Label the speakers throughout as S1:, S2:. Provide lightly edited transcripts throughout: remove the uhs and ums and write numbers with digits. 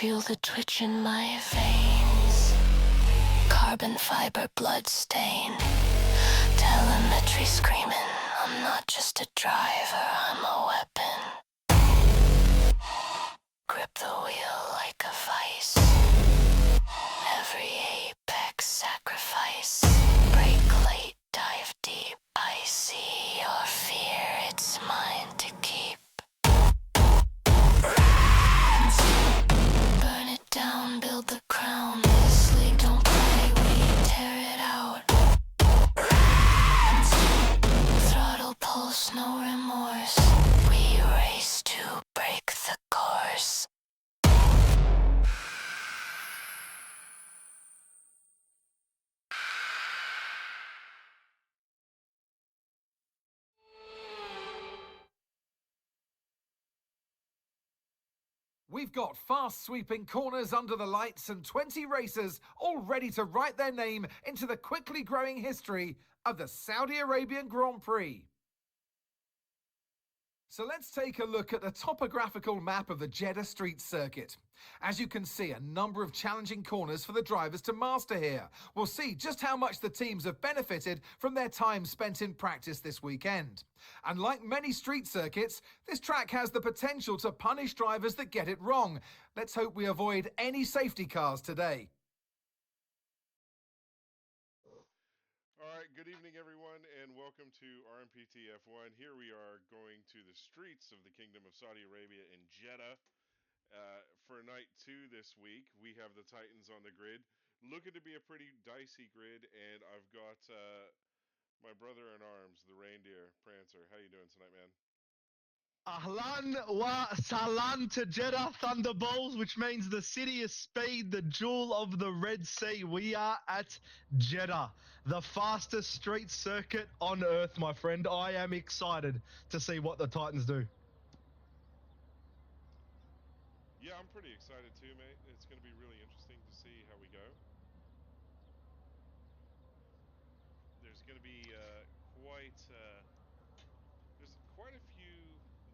S1: feel the twitch in my veins. Carbon fiber blood stain. Telemetry screaming, I'm not just a driver, I'm a weapon. Grip the wheel like a vice. Every apex sacrifice. Brake late, dive deep. I see your fear, it's mine to keep. Burn it down, build the crown. This league don't play, we tear it out. Throttle pulse, no remorse. We race to break the course.
S2: We've got fast sweeping corners under the lights and 20 racers all ready to write their name into the quickly growing history of the Saudi Arabian Grand Prix. So let's take a look at the topographical map of the Jeddah street circuit. As you can see, a number of challenging corners for the drivers to master here. We'll see just how much the teams have benefited from their time spent in practice this weekend. And like many street circuits, this track has the potential to punish drivers that get it wrong. Let's hope we avoid any safety cars today.
S3: All right, good evening, everyone, and welcome to RMPT F1. Here we are going to the streets of the Kingdom of Saudi Arabia in Jeddah for night 2 this week. We have the Titans on the grid. Looking to be a pretty dicey grid, and I've got my brother in arms, the reindeer, Prancer. How you doing tonight, man?
S4: Ahlan wa salam to Jeddah Thunderbolts, which means the city of speed, the jewel of the Red Sea. We are at Jeddah, the fastest street circuit on earth, my friend. I am excited to see what the Titans do.
S3: Yeah, I'm pretty excited too, mate. It's going to be really interesting to see how we go. There's going to be there's quite a few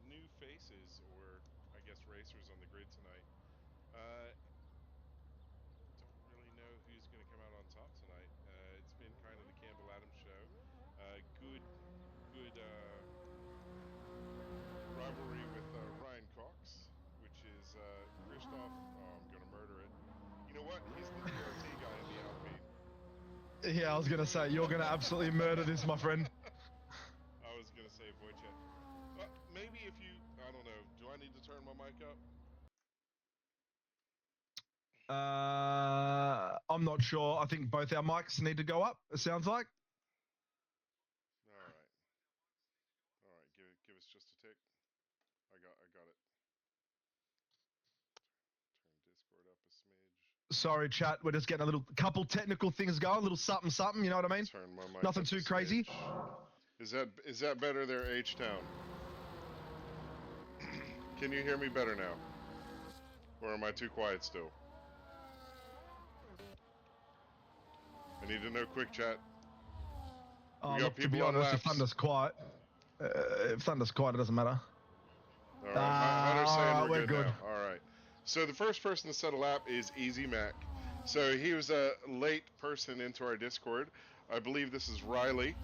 S3: new faces, or I guess racers, on the grid tonight. Don't really know who's going to come out on top tonight. It's been kind of the Campbell Adams show. Good rivalry with Ryan Cox, which is Christoph. Oh, I'm going to murder it. You know what? He's the DRT guy in the Alpine.
S4: Yeah, I was going to say, you're going to absolutely murder this, my friend.
S3: I was going to say Wojciech. But maybe if you, I don't know, do I need to turn my mic up?
S4: I'm not sure. I think both our mics need to go up, it sounds like.
S3: All right, give us just a tick. I got it. Turn Discord up a smidge.
S4: Sorry, chat. We're just getting a couple technical things going, a little something, you know what I mean?
S3: Turn my mic
S4: Nothing
S3: up
S4: too
S3: a
S4: crazy.
S3: smidge. Is that better there, H-Town? Can you hear me better now? Or am I too quiet still? I need to know quick, chat.
S4: Look, to be honest, if Thunder's quiet, it doesn't matter.
S3: All right, Hunter's saying we're good
S4: good.
S3: now. All right. So the first person to set a lap is Easy Mac. So he was a late person into our Discord. I believe this is Riley.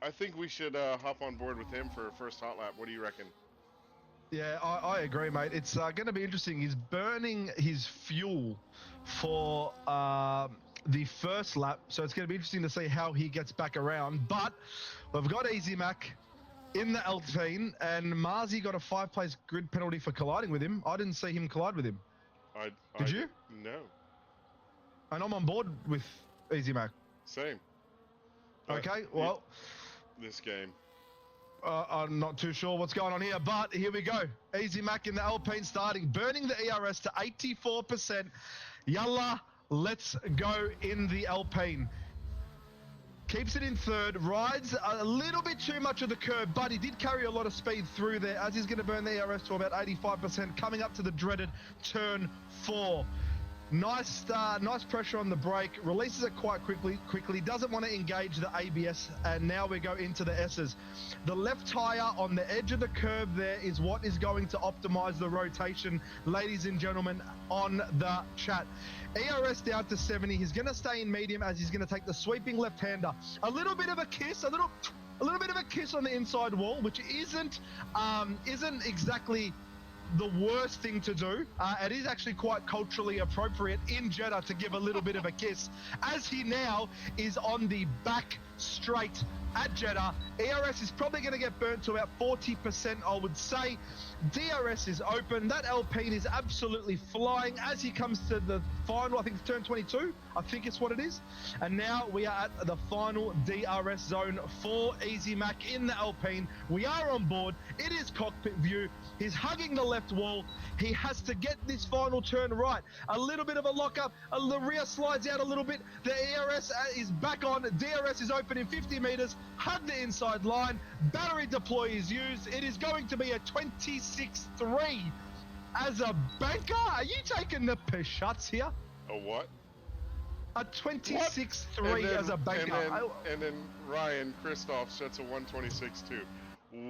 S3: I think we should hop on board with him for a first hot lap. What do you reckon?
S4: Yeah, I agree, mate. It's going to be interesting. He's burning his fuel for the first lap, so it's going to be interesting to see how he gets back around. But we've got Easy Mac in the Alpine, and Marzi got a 5-place grid penalty for colliding with him. I didn't see him collide with him. Did you?
S3: No.
S4: And I'm on board with Easy Mac.
S3: Same.
S4: Okay, well...
S3: This game.
S4: I'm not too sure what's going on here, but here we go. Easy Mac in the Alpine starting, burning the ERS to 84%. Yalla, let's go in the Alpine. Keeps it in third, rides a little bit too much of the curb, but he did carry a lot of speed through there, as he's going to burn the ERS to about 85%, coming up to the dreaded turn 4. Nice pressure on the brake, releases it quite quickly, doesn't want to engage the ABS, and now we go into the S's. The left tire on the edge of the curve there is what is going to optimize the rotation, ladies and gentlemen, on the chat. ERS down to 70, he's going to stay in medium as he's going to take the sweeping left-hander. A little bit of a kiss, a little bit of a kiss on the inside wall, which isn't exactly the worst thing to do. It is actually quite culturally appropriate in Jeddah to give a little bit of a kiss, as he now is on the back straight at Jeddah. ERS is probably going to get burnt to about 40%, I would say. DRS is open. That Alpine is absolutely flying as he comes to the final, I think it's turn 22, I think it's what it is. And now we are at the final DRS zone for Easy Mac in the Alpine. We are on board. It is cockpit view. He's hugging the left wall. He has to get this final turn right. A little bit of a lockup. The rear slides out a little bit. The ERS is back on. DRS is open in 50 meters. Hug the inside line. Battery deploy is used. It is going to be a 26.3 as a banker. Are you taking the piss shots here?
S3: A what?
S4: A 26.3 as a banker.
S3: And then Ryan Christoph sets a 126.2.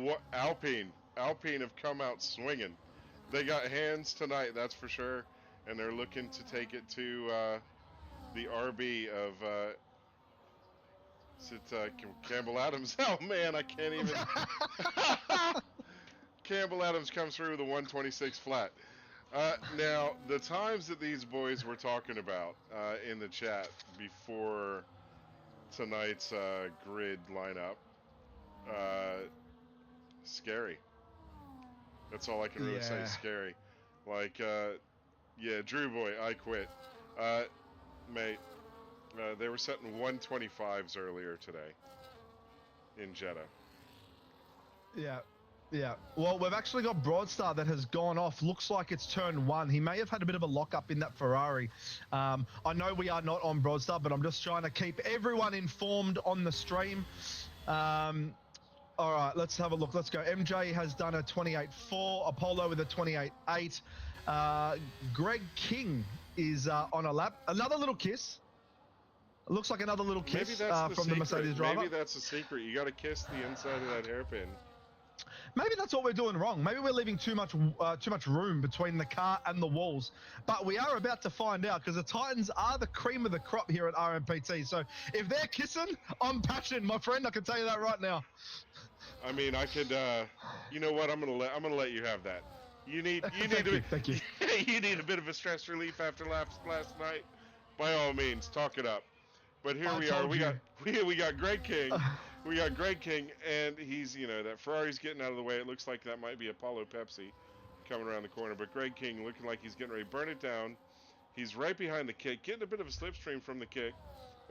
S3: What? Alpine have come out swinging. They got hands tonight, that's for sure, and they're looking to take it to the RB of Campbell Adams. Oh man, I can't even. Campbell Adams comes through with a 126 flat. Now, the times that these boys were talking about in the chat before tonight's grid lineup, scary. That's all I can really say, scary. Like, yeah, Drew Boy, I quit. Mate, they were setting 125s earlier today in Jeddah.
S4: Yeah. Well, we've actually got Broadstar that has gone off. Looks like it's turn 1. He may have had a bit of a lockup in that Ferrari. I know we are not on Broadstar, but I'm just trying to keep everyone informed on the stream. All right, let's have a look. Let's go. MJ has done a 28.4. Apollo with a 28.8. Greg King is on a lap. Another little kiss. It looks like another little kiss from the Mercedes driver.
S3: Maybe that's the secret. You got to kiss the inside of that hairpin.
S4: Maybe that's what we're doing wrong. Maybe we're leaving too much room between the car and the walls. But we are about to find out, because the Titans are the cream of the crop here at RMPT. So if they're kissing, I'm passionate, my friend. I can tell you that right now.
S3: I mean, I could. You know what? I'm gonna let you have that. You need
S4: Thank you.
S3: You need a bit of a stress relief after last night. By all means, talk it up. But here we are. We got Greg King. We got Greg King, and he's, that Ferrari's getting out of the way. It looks like that might be Apollo Pepsi coming around the corner. But Greg King looking like he's getting ready to burn it down. He's right behind the kick, getting a bit of a slipstream from the kick.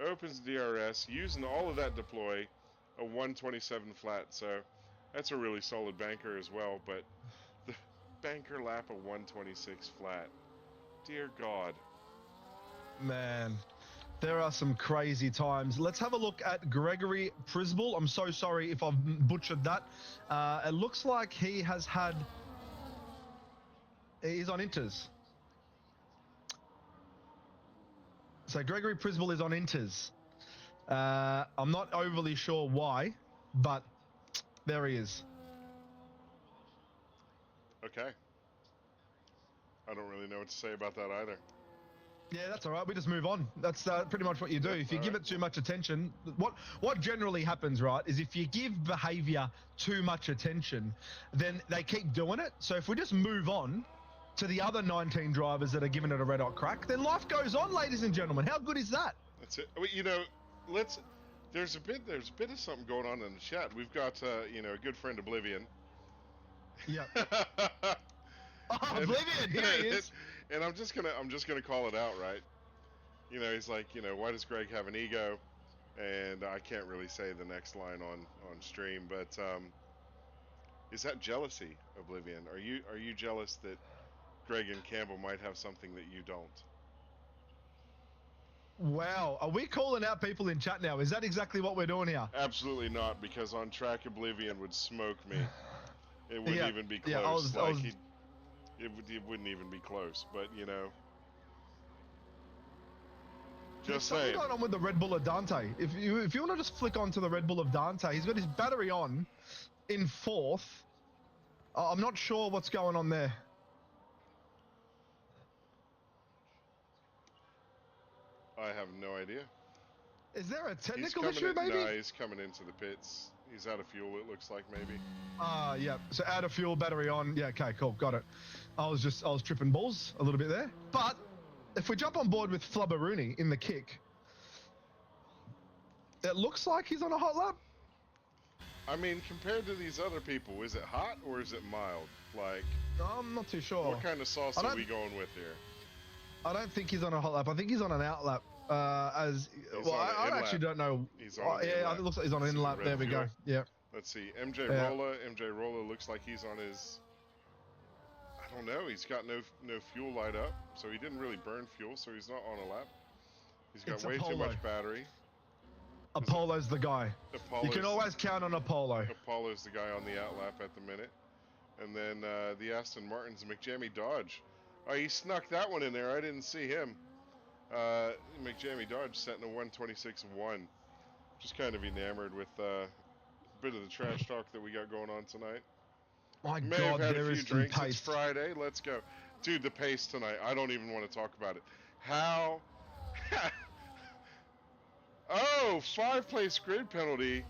S3: Opens DRS, using all of that deploy, a 127 flat. So that's a really solid banker as well. But the banker lap a 126 flat. Dear God.
S4: Man. There are some crazy times. Let's have a look at Gregory Prisbel. I'm so sorry if I've butchered that. It looks like he's on Inters. So Gregory Prisbel is on Inters. I'm not overly sure why, but there he is.
S3: Okay. I don't really know what to say about that either.
S4: Yeah, that's all right. We just move on. That's pretty much what you do. If you give it too much attention, what generally happens, right, is if you give behavior too much attention, then they keep doing it. So if we just move on to the other 19 drivers that are giving it a red hot crack, then life goes on, ladies and gentlemen. How good is that?
S3: That's it. There's a bit of something going on in the chat. We've got a good friend Oblivion.
S4: Yeah. Oblivion, here he is.
S3: And I'm just gonna call it out, right? He's like, why does Greg have an ego? And I can't really say the next line on stream, but is that jealousy, Oblivion? Are you jealous that Greg and Campbell might have something that you don't?
S4: Wow, are we calling out people in chat now? Is that exactly what we're doing here?
S3: Absolutely not, because on track Oblivion would smoke me. It wouldn't even be close.
S4: Yeah,
S3: It wouldn't even be close, but
S4: There's
S3: Just
S4: something
S3: saying.
S4: going on with the Red Bull of Dante. If you want to just flick onto the Red Bull of Dante, he's got his battery on in 4th. I'm not sure what's going on there.
S3: I have no idea.
S4: Is there a
S3: He's
S4: technical
S3: coming
S4: issue,
S3: in,
S4: maybe?
S3: No, he's coming into the pits. He's out of fuel, it looks like, maybe.
S4: Yeah. So out of fuel, battery on. Yeah, okay, cool, got it. I was tripping balls a little bit there. But if we jump on board with Flubberoonie in the kick, it looks like he's on a hot lap.
S3: I mean, compared to these other people, is it hot or is it mild? Like,
S4: I'm not too sure.
S3: what kind of sauce are we going with here?
S4: I don't think he's on a hot lap. I think he's on an out lap. I actually don't know.
S3: He's on
S4: yeah, it looks like he's on an in lap. There we go. Yeah.
S3: Let's see. MJ Rolla looks like he's on his. I don't know. He's got no fuel light up, so he didn't really burn fuel, so he's not on a lap. He's got way too much battery.
S4: Apollo's the guy. You can always count on Apollo.
S3: Apollo's the guy on the out lap at the minute. And then the Aston Martin's McJamie Dodge. Oh, he snuck that one in there. I didn't see him. McJamie Dodge setting a 126.1. Just kind of enamored with a bit of the trash talk that we got going on tonight.
S4: My
S3: May
S4: God,
S3: have had
S4: there
S3: a few
S4: is some
S3: drinks.
S4: pace.
S3: It's Friday. Let's go. Dude, the pace tonight. I don't even want to talk about it. How? Oh, 5-place grid penalty.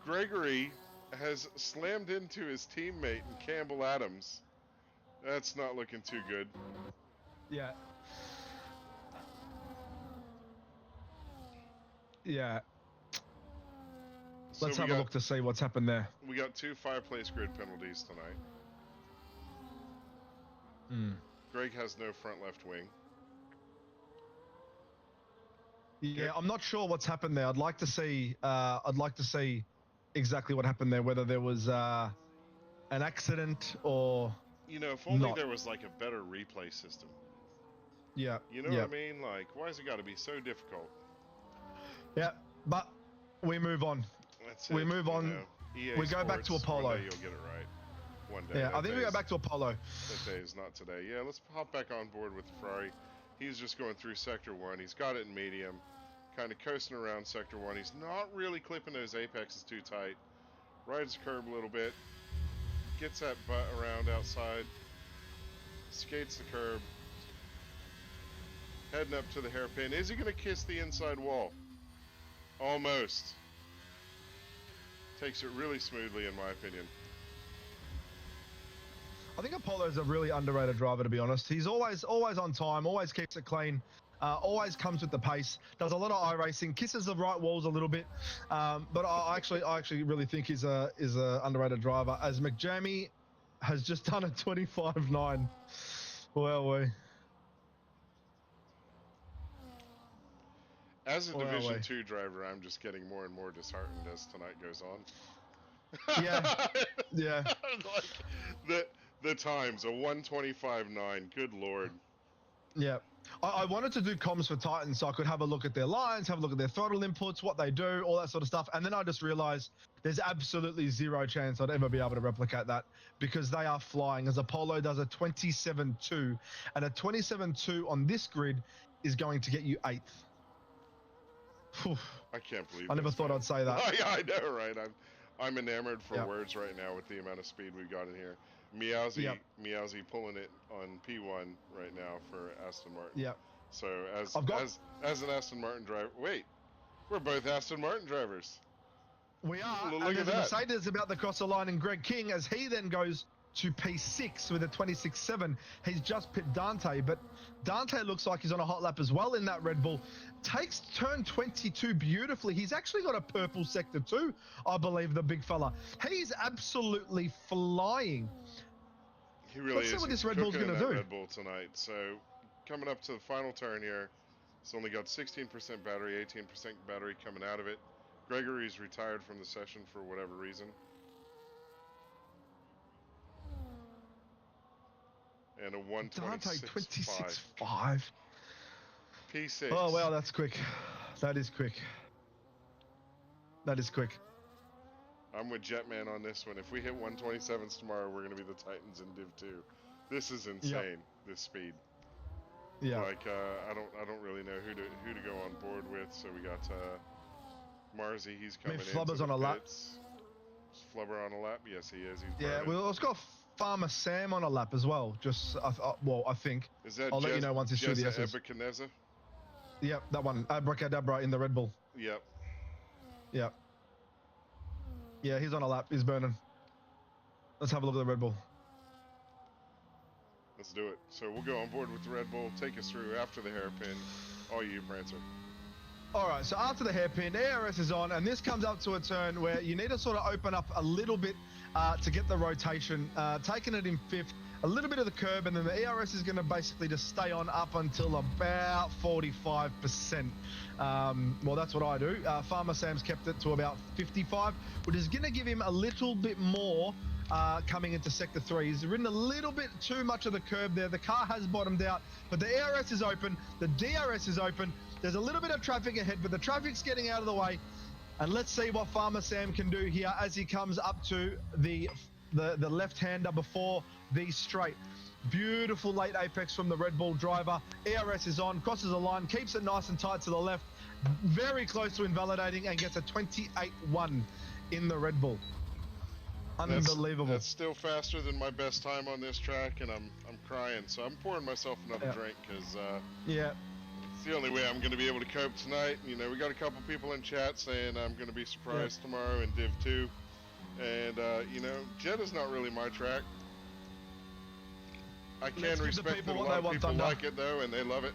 S3: Gregory has slammed into his teammate in Campbell Adams. That's not looking too good.
S4: Yeah. Yeah. Let's have a look to see what's happened there.
S3: We got 2 5-place grid penalties tonight. Greg has no front left wing.
S4: Yeah, I'm not sure what's happened there. I'd like to see exactly what happened there. Whether there was an accident or
S3: if only there was like a better replay system.
S4: Yeah.
S3: You know what I mean? Like, why has it got to be so difficult?
S4: Yeah, but we move on.
S3: That's
S4: we move on.
S3: EA
S4: we go back to Apollo.
S3: One day you'll get it right. One day.
S4: Yeah, I think we go back to Apollo.
S3: That day is not today. Yeah, let's hop back on board with the Ferrari. He's just going through Sector 1. He's got it in medium. Kind of coasting around Sector 1. He's not really clipping those apexes too tight. Rides the curb a little bit. Gets that butt around outside. Skates the curb. Heading up to the hairpin. Is he going to kiss the inside wall? Almost. Takes it really smoothly, in my opinion.
S4: I think Apollo's a really underrated driver, to be honest. He's always on time, always keeps it clean, always comes with the pace, does a lot of iRacing, kisses the right walls a little bit. But I actually really think he's a underrated driver. As McJamie has just done a 25.9. Well,
S3: As a Division 2 driver, I'm just getting more and more disheartened as tonight goes on.
S4: Yeah.
S3: Like the times, a 125.9. Good Lord.
S4: Yeah. I wanted to do comms for Titans so I could have a look at their lines, have a look at their throttle inputs, what they do, all that sort of stuff. And then I just realized there's absolutely zero chance I'd ever be able to replicate that because they are flying. As Apollo does a 27.2, and a 27.2 on this grid is going to get you 8th.
S3: I can't believe
S4: I never thought I'd say that.
S3: Oh, yeah, I know, right? I'm enamored for words right now with the amount of speed we've got in here. Meowsy pulling it on P1 right now for Aston Martin.
S4: Yeah.
S3: So as an Aston Martin driver, wait, we're both Aston Martin drivers.
S4: We are.
S3: Look
S4: and
S3: at
S4: there's
S3: that.
S4: a Mercedes about to cross the line in Greg King as he then goes to P6 with a 26.7. He's just pit Dante, but Dante looks like he's on a hot lap as well in that Red Bull. Takes turn 22 beautifully. He's actually got a purple sector too, I believe, the big fella. He's absolutely flying.
S3: He really
S4: Let's see what this Red Bull's going to do.
S3: Red Bull tonight. So coming up to the final turn here, it's only got 16% battery, 18% battery coming out of it. Gregory's retired from the session for whatever reason. And a
S4: 26.5.
S3: P6.
S4: Oh, wow, that's quick. That is quick.
S3: I'm with Jetman on this one. If we hit 127s tomorrow, we're going to be the Titans in Div 2. This is insane, this speed.
S4: Yeah.
S3: Like I don't really know who to go on board with. So we got Marzi. He's
S4: I mean,
S3: coming into
S4: Flubber's
S3: the
S4: on a lap.
S3: pits. Is Flubber on a lap? Yes, he is. He's
S4: Yeah,
S3: burning.
S4: well, it's got Farmer Sam on a lap as well. Just, well, I think.
S3: Is that
S4: I'll let you know once he's through the
S3: Jezza
S4: S's.
S3: Ebekaneza?
S4: Yep, that one. Abracadabra in the Red Bull.
S3: Yep.
S4: Yep. Yeah, he's on a lap. He's burning. Let's have a look at the Red Bull.
S3: Let's do it. So we'll go on board with the Red Bull. Take us through after the hairpin. All you, Prancer.
S4: All right, so after the hairpin, ARS is on, and this comes up to a turn where you need to sort of open up a little bit to get the rotation, taking it in fifth, a little bit of the curb, and then the ERS is going to basically just stay on up until about 45%. Well, that's what I do. Farmer Sam's kept it to about 55, which is going to give him a little bit more coming into sector 3. He's ridden a little bit too much of the curb there. The car has bottomed out, but the ARS is open, the DRS is open. There's a little bit of traffic ahead, but the traffic's getting out of the way. And let's see what Farmer Sam can do here as he comes up to the left-hander before the straight. Beautiful late apex from the Red Bull driver. ERS is on, crosses the line, keeps it nice and tight to the left. Very close to invalidating and gets a 28.1 in the Red Bull. Unbelievable.
S3: That's still faster than my best time on this track, and I'm crying. So I'm pouring myself another drink because
S4: yeah.
S3: it's the only way I'm going to be able to cope tonight. You know, we got a couple people in chat saying I'm going to be surprised tomorrow in Div 2. And, you know, Jeddah's not really my track. I can respect that a lot of people like it, though, and they love it.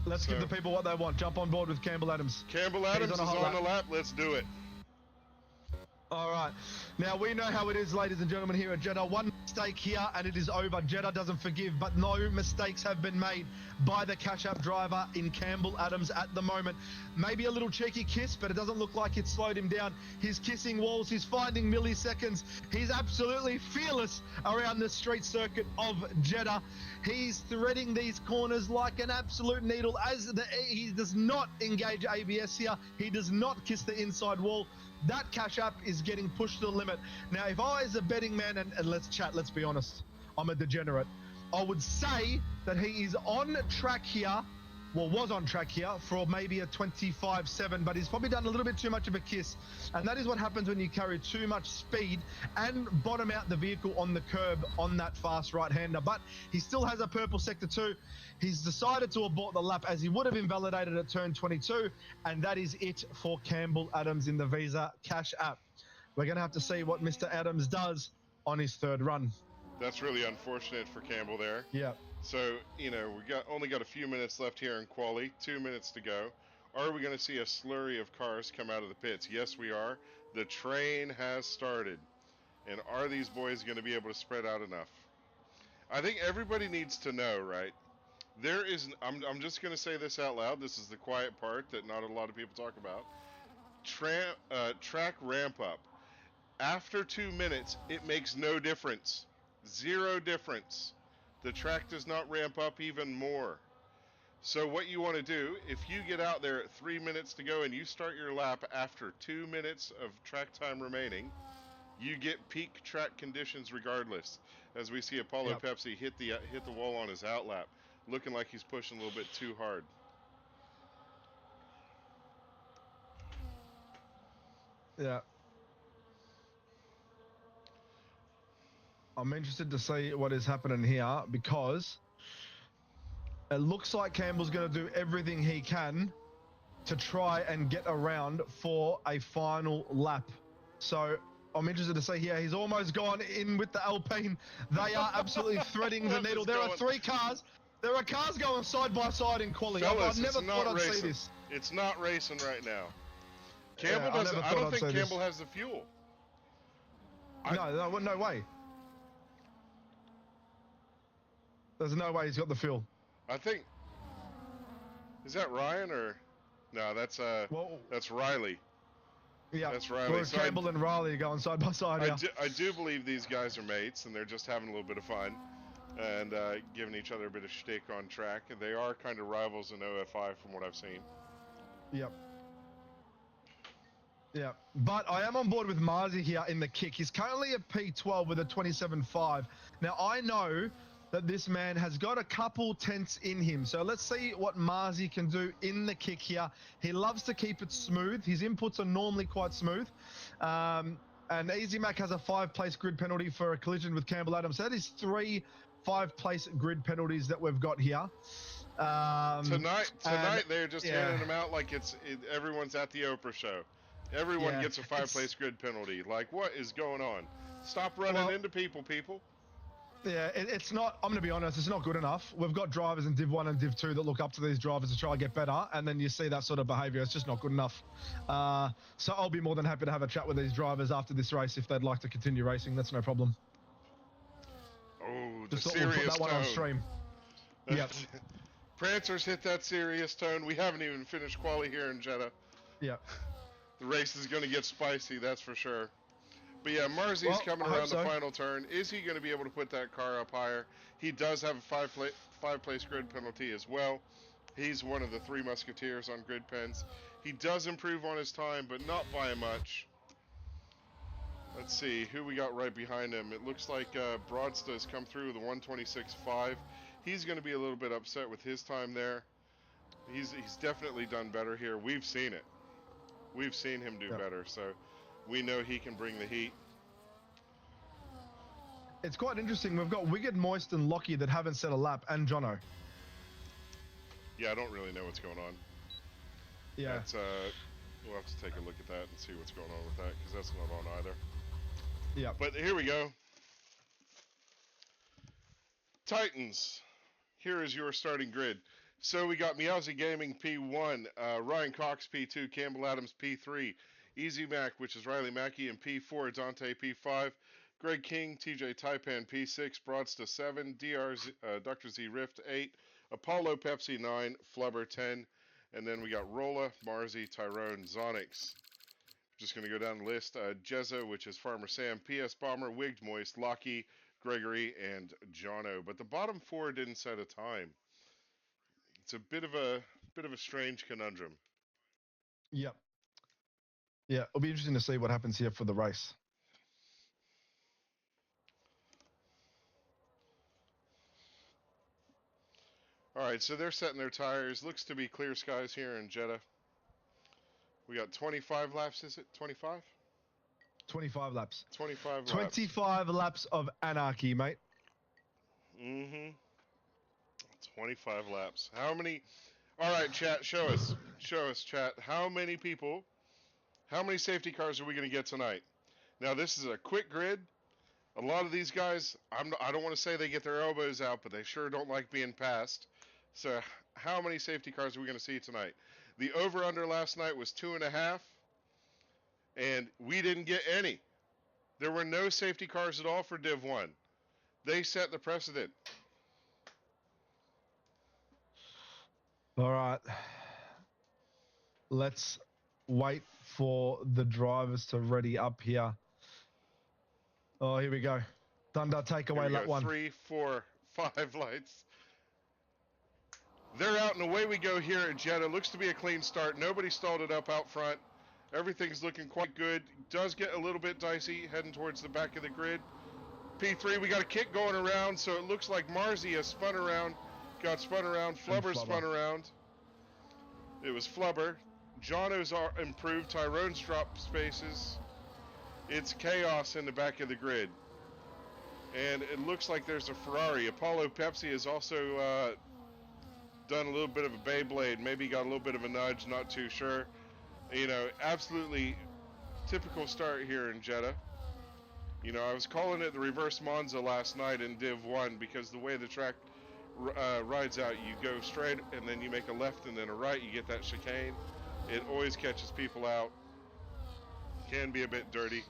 S4: Let's give the people what they want. Jump on board with Campbell Adams.
S3: Campbell Adams is on the lap. Let's do it.
S4: All right. Now, we know how it is, ladies and gentlemen, here at Jeddah. One mistake here, and it is over. Jeddah doesn't forgive, but no mistakes have been made by the Cash App driver in Campbell Adams at the moment. Maybe a little cheeky kiss, but it doesn't look like it slowed him down. He's kissing walls. He's finding milliseconds. He's absolutely fearless around the street circuit of Jeddah. He's threading these corners like an absolute needle. He does not engage ABS here. He does not kiss the inside wall. That Cash App is getting pushed to the limit. Now, if I was a betting man, and let's chat, let's be honest, I'm a degenerate, I would say that he is on track here, well, was on track here for maybe a 25.7, but he's probably done a little bit too much of a kiss. And that is what happens when you carry too much speed and bottom out the vehicle on the curb on that fast right-hander. But he still has a purple sector 2. He's decided to abort the lap as he would have invalidated at turn 22. And that is it for Campbell Adams in the Visa Cash App. We're going to have to see what Mr. Adams does on his third run.
S3: That's really unfortunate for Campbell there.
S4: Yeah.
S3: So, you know, only got a few minutes left here in quali, 2 minutes to go. Are we going to see a slurry of cars come out of the pits? Yes, we are. The train has started. And are these boys going to be able to spread out enough? I think everybody needs to know, right? There is, I'm just going to say this out loud. This is the quiet part that not a lot of people talk about. Track ramp up. After 2 minutes, it makes no difference. Zero difference. The track does not ramp up even more. So what you want to do, if you get out there at 3 minutes to go and you start your lap after 2 minutes of track time remaining, you get peak track conditions regardless. As we see Apollo Pepsi hit the wall on his outlap, looking like he's pushing a little bit too hard.
S4: Yeah. I'm interested to see what is happening here because it looks like Campbell's going to do everything he can to try and get around for a final lap. So I'm interested to see here. He's almost gone in with the Alpine. They are absolutely threading the needle. There are 3 cars. There are cars going side by side in quali.
S3: Fellas,
S4: I never thought I'd see this.
S3: It's not racing right now. Campbell doesn't. I don't think Campbell has the fuel.
S4: No way. There's no way he's got the fuel.
S3: I think. Is that Ryan or? No, that's Riley.
S4: Yeah,
S3: that's Riley.
S4: Well, Campbell and Riley are going side by side.
S3: I do believe these guys are mates, and they're just having a little bit of fun, and giving each other a bit of shtick on track. And they are kind of rivals in OFI, from what I've seen.
S4: Yep. Yeah, but I am on board with Marzi here in the kick. He's currently a P12 with a 27.5. Now, I know that this man has got a couple tenths in him. So let's see what Marzi can do in the kick here. He loves to keep it smooth. His inputs are normally quite smooth. And Easy Mac has a 5-place grid penalty for a collision with Campbell Adams. So that is 3 5-place grid penalties that we've got here.
S3: Tonight they're just handing them out like everyone's at the Oprah show. Everyone gets a 5-place grid penalty. Like, what is going on? Stop running into people.
S4: Yeah, it's not, I'm going to be honest, it's not good enough. We've got drivers in Div 1 and Div 2 that look up to these drivers to try and get better, and then you see that sort of behaviour. It's just not good enough. So I'll be more than happy to have a chat with these drivers after this race if they'd like to continue racing. That's no problem.
S3: Oh,
S4: just
S3: the
S4: thought we'll
S3: serious
S4: put that one
S3: tone.
S4: on stream. Yep.
S3: Prancers hit that serious tone. We haven't even finished quali here in Jeddah.
S4: Yep.
S3: The race is going to get spicy, that's for sure. But yeah, Marzi's coming around the final turn. Is he going to be able to put that car up higher? He does have a 5-place grid penalty as well. He's one of the 3 musketeers on grid pens. He does improve on his time, but not by much. Let's see who we got right behind him. It looks like Broadsta has come through with a 126.5. He's going to be a little bit upset with his time there. He's definitely done better here. We've seen it. We've seen him do better, so we know he can bring the heat.
S4: It's quite interesting. We've got Wigged, Moist, and Lockie that haven't set a lap, and Jono.
S3: Yeah, I don't really know what's going on.
S4: Yeah.
S3: That's, we'll have to take a look at that and see what's going on with that, because that's not on either.
S4: Yeah.
S3: But here we go. Titans. Here is your starting grid. So we got Meowsy Gaming P1, Ryan Cox P2, Campbell Adams P3, Easy Mac, which is Riley Mackey, and P4, Dante P5, Greg King, TJ Taipan P6, Broadsta 7, Dr. Z Rift 8, Apollo Pepsi 9, Flubber 10, and then we got Rolla, Marzi, Tyrone, Zonix. Just going to go down the list. Jezza, which is Farmer Sam, PS Bomber, Wigged Moist, Lockie, Gregory, and Jono. But the bottom 4 didn't set a time. It's a bit of a strange conundrum.
S4: Yep. Yeah, it'll be interesting to see what happens here for the race.
S3: All right, so they're setting their tires. Looks to be clear skies here in Jeddah. We got 25 laps, is it? 25?
S4: 25 laps.
S3: 25 laps.
S4: 25 laps of anarchy, mate.
S3: Mm-hmm. 25 laps. How many? All right, chat, show us, chat. How many people, how many safety cars are we going to get tonight? Now, this is a quick grid. A lot of these guys, I don't want to say they get their elbows out, but they sure don't like being passed. So, how many safety cars are we going to see tonight? The over-under last night was 2.5, and we didn't get any. There were no safety cars at all for Div 1. They set the precedent.
S4: All right. Let's wait for the drivers to ready up here. Oh, here we go. Thunder, take away lap 1.
S3: 3, 4, 5 lights. They're out and away we go here at Jeddah. Looks to be a clean start. Nobody stalled it up out front. Everything's looking quite good. Does get a little bit dicey heading towards the back of the grid. P3, we got a kick going around, so it looks like Marzi has spun around. Got spun around. Flubber spun around. It was Flubber. Jono's improved. Tyrone's dropped spaces. It's chaos in the back of the grid. And it looks like there's a Ferrari. Apollo Pepsi has also done a little bit of a Beyblade. Maybe got a little bit of a nudge, not too sure. You know, absolutely typical start here in Jeddah. You know, I was calling it the reverse Monza last night in Div 1 because the way the track rides out, you go straight and then you make a left and then a right, you get that chicane. It always catches people out. Can be a bit dirty.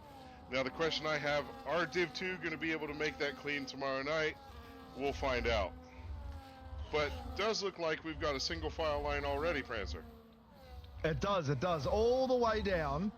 S3: Now the question I have, are Div 2 going to be able to make that clean tomorrow night? We'll find out. But does look like we've got a single file line already, Prancer.
S4: It does. All the way down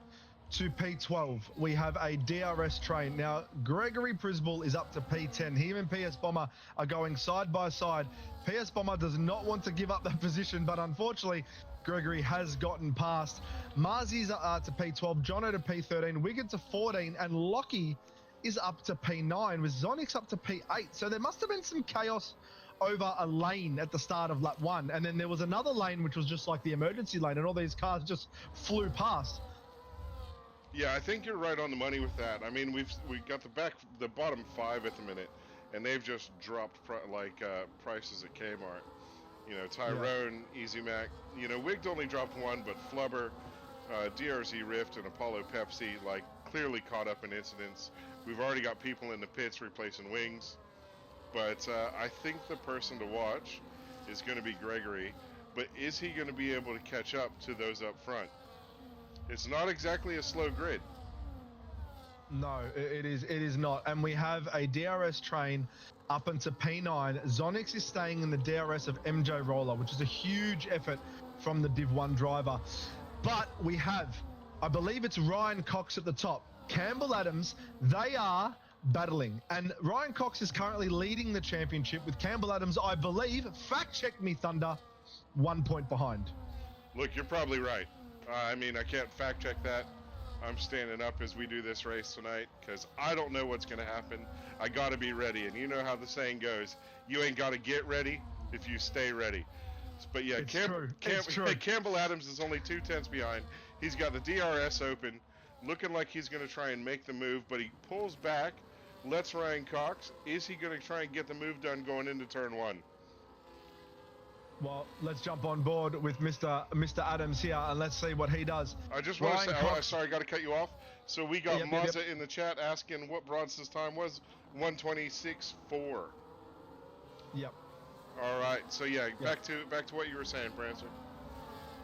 S4: to P12. We have a DRS train. Now, Gregory Prisball is up to P10. Him and PS Bomber are going side by side. PS Bomber does not want to give up that position, but unfortunately, Gregory has gotten past. Marzi's to P12, Jono to P13, Wiggett to 14, and Lockie is up to P9 with Zonix up to P8. So there must have been some chaos over a lane at the start of lap 1, and then there was another lane which was just like the emergency lane, and all these cars just flew past.
S3: Yeah, I think you're right on the money with that. I mean, we got the bottom 5 at the minute, and they've just dropped prices at Kmart. You know, Tyrone, Easy Mac. You know, Wigged only dropped 1, but Flubber, DRZ Rift, and Apollo Pepsi clearly caught up in incidents. We've already got people in the pits replacing wings, but I think the person to watch is going to be Gregory. But is he going to be able to catch up to those up front? It's not exactly a slow grid.
S4: No, it is not. And we have a DRS train up into P9. Zonix is staying in the DRS of MJ Roller, which is a huge effort from the Div 1 driver. But we have, I believe it's Ryan Cox at the top. Campbell Adams, they are battling. And Ryan Cox is currently leading the championship with Campbell Adams, I believe, fact check me, Thunder, 1 point behind.
S3: Look, you're probably right. I mean, I can't fact check that. I'm standing up as we do this race tonight because I don't know what's going to happen. I got to be ready. And you know how the saying goes, you ain't got to get ready if you stay ready. But yeah, Campbell Adams is only 2/10 behind. He's got the DRS open, looking like he's going to try and make the move, but he pulls back, lets Ryan Cox. Is he going to try and get the move done going into turn 1?
S4: Well, let's jump on board with Mr. Adams here, and let's see what he does.
S3: I just want to say, sorry, got to cut you off. So we got Mazza in the chat asking what Bronster's time was, 1:26.4.
S4: Yep.
S3: All right, so back to what you were saying, Prancer.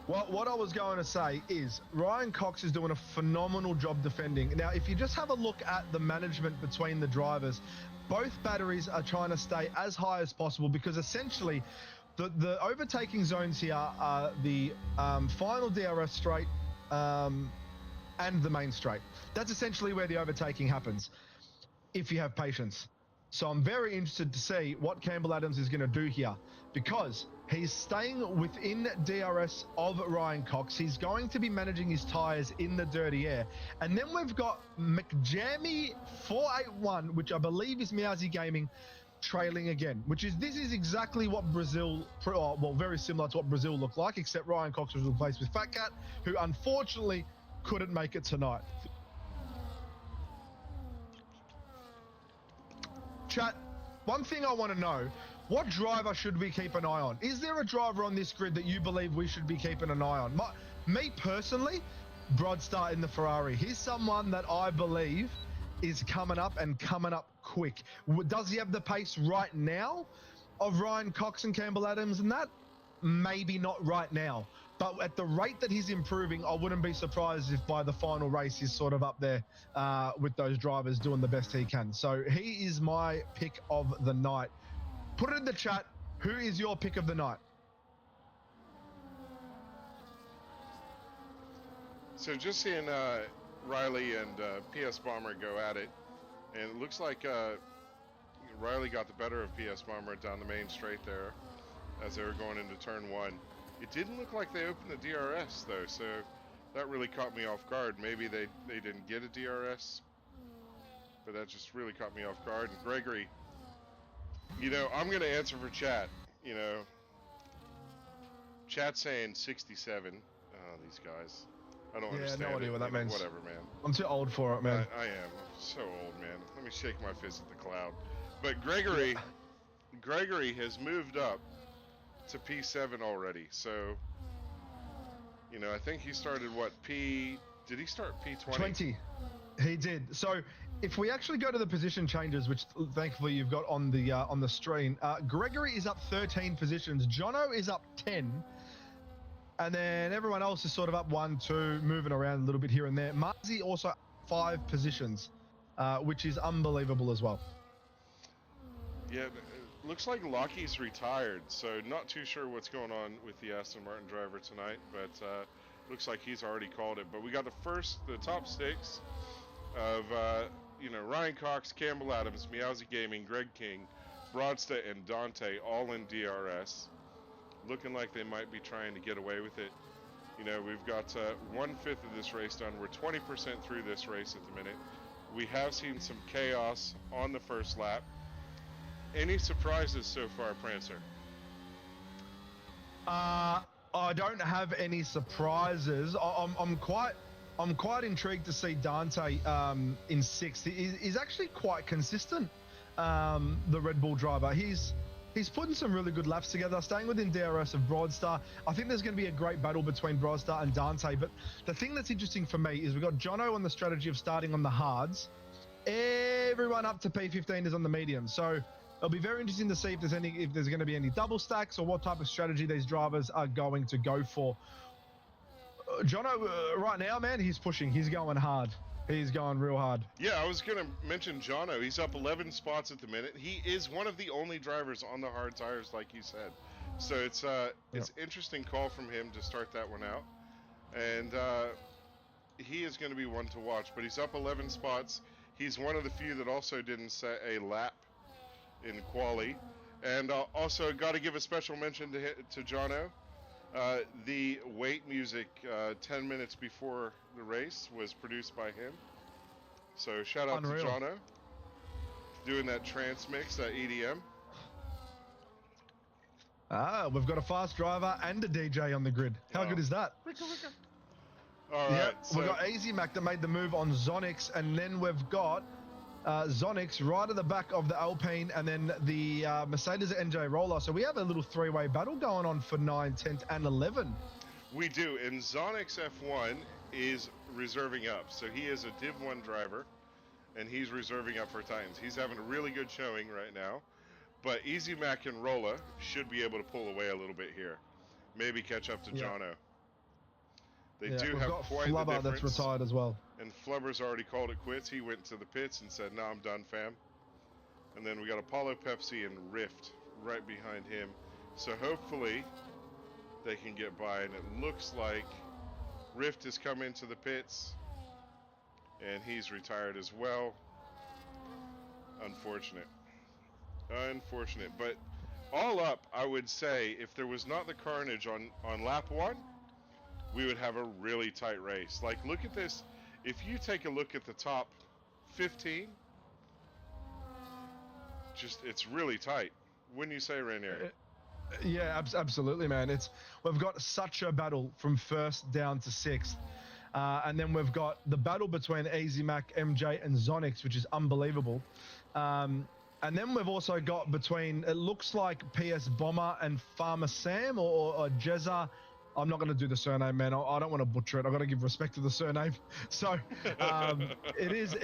S4: Well, what I was going to say is Ryan Cox is doing a phenomenal job defending. Now, if you just have a look at the management between the drivers, both batteries are trying to stay as high as possible because essentially the overtaking zones here are the final DRS straight and the main straight. That's essentially where the overtaking happens, if you have patience. So I'm very interested to see what Campbell Adams is going to do here because he's staying within DRS of Ryan Cox. He's going to be managing his tyres in the dirty air. And then we've got McJammy 481, which I believe is Meowsy Gaming, trailing again, this is exactly what Brazil, well, very similar to what Brazil looked like, except Ryan Cox was replaced with Fat Cat, who unfortunately couldn't make it tonight. Chat, one thing I want to know, what driver should we keep an eye on? Is there a driver on this grid that you believe we should be keeping an eye on? Me personally, Broadstar in the Ferrari. He's someone that I believe is coming up and coming up quick. Does he have the pace right now of Ryan Cox and Campbell Adams and that? Maybe not right now. But at the rate that he's improving, I wouldn't be surprised if by the final race he's sort of up there with those drivers doing the best he can. So he is my pick of the night. Put it in the chat. Who is your pick of the night?
S3: So just seeing Riley and PS Bomber go at it, and it looks like Riley got the better of PS Bomber down the main straight there as they were going into turn 1. It didn't look like they opened the DRS though, so that really caught me off guard. Maybe they didn't get a DRS, but that just really caught me off guard. And Gregory, you know, I'm going to answer for chat. You know, chat saying 67. These guys. I don't understand.
S4: No idea what that means.
S3: Whatever, man.
S4: I'm too old for it, man.
S3: I am. I'm so old, man. Let me shake my fist at the cloud. But Gregory has moved up to P7 already. So, you know, I think he started did he start P20?
S4: 20. He did. So if we actually go to the position changes, which thankfully you've got on the screen, Gregory is up 13 positions. Jono is up 10. And then everyone else is sort of up 1, 2, moving around a little bit here and there. Marzi also 5 positions, which is unbelievable as well.
S3: Yeah, it looks like Lockie's retired, so not too sure what's going on with the Aston Martin driver tonight, but looks like he's already called it. But we got the top 6 of, Ryan Cox, Campbell Adams, Meowsy Gaming, Greg King, Broadsta, and Dante all in DRS. Looking like they might be trying to get away with it. You know, we've got 1/5 of this race done. We're 20% through this race at the minute. We have seen some chaos on the first lap. Any surprises so far, Prancer?
S4: I don't have any surprises. I'm quite intrigued to see Dante in sixth. He's actually quite consistent. The Red Bull driver. He's putting some really good laps together, staying within DRS of Broadstar. I think there's going to be a great battle between Broadstar and Dante. But the thing that's interesting for me is we've got Jono on the strategy of starting on the hards. Everyone up to P15 is on the medium. So it'll be very interesting to see if there's going to be any double stacks or what type of strategy these drivers are going to go for. Jono, right now, man, he's pushing. He's going hard. He's going real hard.
S3: Yeah, I was going to mention Jono. He's up 11 spots at the minute. He is one of the only drivers on the hard tires, like you said. So it's interesting call from him to start that one out. And he is going to be one to watch. But he's up 11 spots. He's one of the few that also didn't set a lap in quali. And also got to give a special mention to Jono. The wait music 10 minutes before the race was produced by him. So shout out
S4: Unreal.
S3: to Jono. Doing that trance mix, that EDM.
S4: We've got a fast driver and a DJ on the grid. How good is that?
S3: All
S4: Yeah,
S3: right. So,
S4: we've got Easy Mac that made the move on Zonix, and then we've got Zonix right at the back of the Alpine, and then the Mercedes NJ Roller. So we have a little three-way battle going on for 9, 10, and 11.
S3: we do. And Zonix F1 is reserving up. So he is a Div 1 driver, and he's reserving up for Titans. He's having a really good showing right now. But Easy Mac and Rolla should be able to pull away a little bit here. Maybe catch up to Jono. They do
S4: we've
S3: have
S4: got
S3: quite the
S4: Flubber
S3: difference.
S4: that's retired as well.
S3: And Flubber's already called it quits. He went to the pits and said, "No, I'm done, fam." And then we got Apollo Pepsi and Rift right behind him. So hopefully they can get by. And it looks like Rift has come into the pits. And he's retired as well. Unfortunate. Unfortunate. But all up, I would say, if there was not the carnage on lap 1, we would have a really tight race. Like, look at this. If you take a look at the top 15, it's really tight. Wouldn't you say, Rainier?
S4: Yeah, absolutely, man. We've got such a battle from first down to sixth. And then we've got the battle between Easy Mac, MJ, and Zonix, which is unbelievable. And then we've also got between, it looks like PS Bomber and Farmer Sam or Jeddah. I'm not going to do the surname, man. I don't want to butcher it. I've got to give respect to the surname. So it is.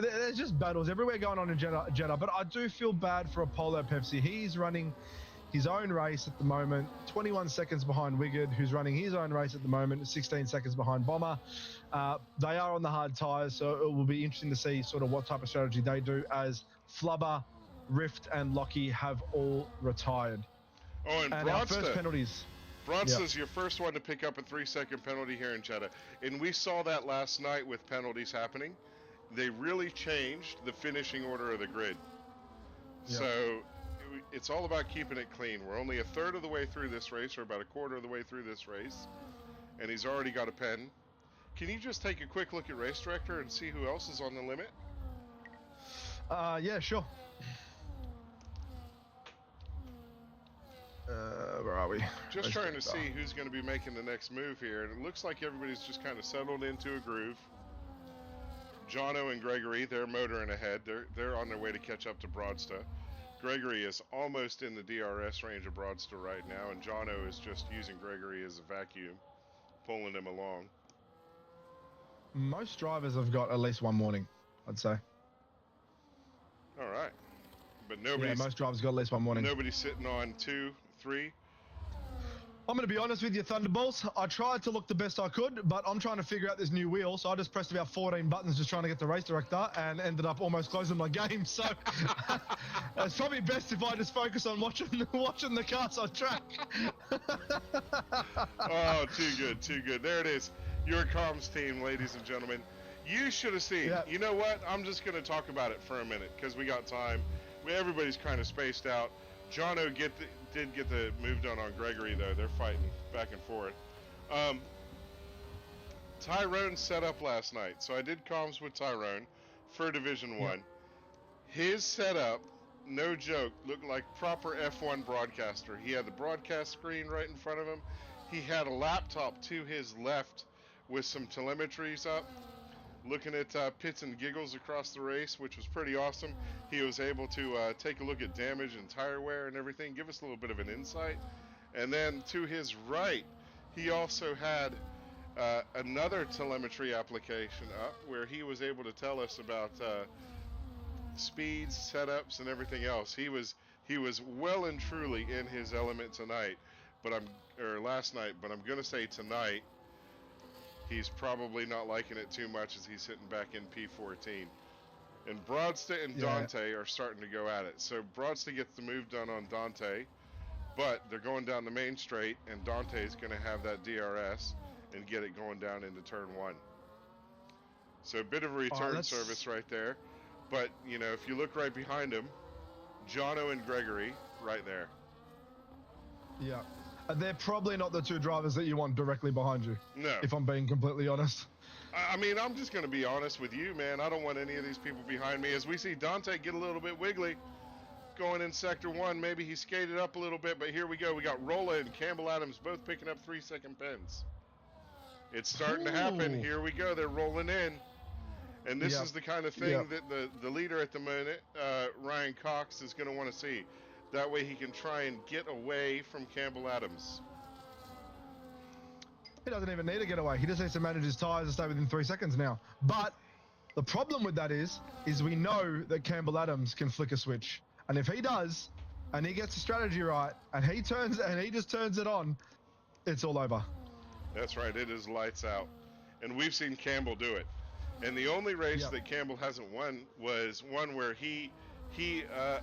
S4: There's just battles everywhere going on in Jeddah. But I do feel bad for Apollo Pepsi. He's running his own race at the moment, 21 seconds behind Wiggard, who's running his own race at the moment, 16 seconds behind Bomber. They are on the hard tyres, so it will be interesting to see sort of what type of strategy they do as Flubber, Rift, and Lockie have all retired.
S3: Oh, and
S4: our first penalties.
S3: Bronsta's your first one to pick up a 3-second penalty here in Jeddah. And we saw that last night with penalties happening. They really changed the finishing order of the grid.
S4: Yep.
S3: So it's all about keeping it clean. We're only a third of the way through this race, or about a quarter of the way through this race. And he's already got a pen. Can you just take a quick look at Race Director and see who else is on the limit?
S4: Yeah, sure. Where are we?
S3: Just trying to see who's going to be making the next move here. And it looks like everybody's just kind of settled into a groove. Jono and Gregory, they're motoring ahead. They're on their way to catch up to Broadster. Gregory is almost in the DRS range of Broadster right now, and Jono is just using Gregory as a vacuum, pulling him along.
S4: Most drivers have got at least one warning, I'd say.
S3: All right. But nobody's...
S4: Yeah, most drivers got at least one warning.
S3: Nobody's sitting on 2, 3.
S4: I'm going to be honest with you, Thunderbolts. I tried to look the best I could, but I'm trying to figure out this new wheel, so I just pressed about 14 buttons just trying to get the race director and ended up almost closing my game. So it's probably best if I just focus on watching the cars on track.
S3: Oh, too good, too good. There it is. Your comms team, ladies and gentlemen. You should have seen.
S4: Yeah.
S3: You know what? I'm just going to talk about it for a minute because we got time. Everybody's kind of spaced out. Jono did get the move done on Gregory, though. They're fighting back and forth. Tyrone set up last night. So I did comms with Tyrone for Division
S4: Yep.
S3: 1. His setup, no joke, looked like proper F1 broadcaster. He had the broadcast screen right in front of him. He had a laptop to his left with some telemetries up, looking at pits and giggles across the race, which was pretty awesome. He was able to take a look at damage and tire wear and everything, give us a little bit of an insight. And then to his right, he also had another telemetry application up where he was able to tell us about speeds, setups, and everything else. He was well and truly in his element tonight, last night. But I'm gonna say tonight, he's probably not liking it too much as he's sitting back in P14. And Broadsta and Dante are starting to go at it. So Broadsta gets the move done on Dante, but they're going down the main straight, and Dante's going to have that DRS and get it going down into turn 1. So a bit of a return service right there. But, you know, if you look right behind him, Jono and Gregory right there.
S4: Yeah. They're probably not the two drivers that you want directly behind you.
S3: No.
S4: If I'm being completely honest.
S3: I mean, I'm just going to be honest with you, man. I don't want any of these people behind me. As we see Dante get a little bit wiggly going in Sector 1, maybe he skated up a little bit, but here we go. We got Rolla and Campbell Adams both picking up 3-second pens. It's starting to happen. Here we go. They're rolling in. And this is the kind of thing that the leader at the moment, Ryan Cox, is going to want to see. That way he can try and get away from Campbell Adams.
S4: He doesn't even need to get away. He just needs to manage his tires and stay within 3 seconds now. But the problem with that is we know that Campbell Adams can flick a switch. And if he does, and he gets the strategy right, and he just turns it on, it's all over.
S3: That's right. It is lights out. And we've seen Campbell do it. And the only race that Campbell hasn't won was one where he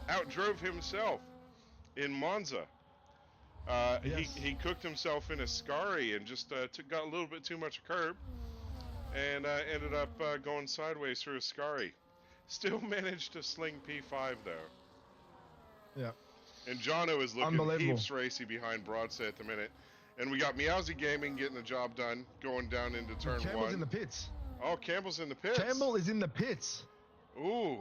S3: outdrove himself in Monza. He cooked himself in a Scari and just got a little bit too much curb and ended up going sideways through a Scari. Still managed to sling P5 though.
S4: Yeah.
S3: And Jono is looking heaps racy behind Broadset at the minute. And we got Meowsy Gaming getting the job done, going down into turn 1.
S4: Campbell's in the pits.
S3: Oh, Campbell's in the pits.
S4: Campbell is in the pits.
S3: Ooh.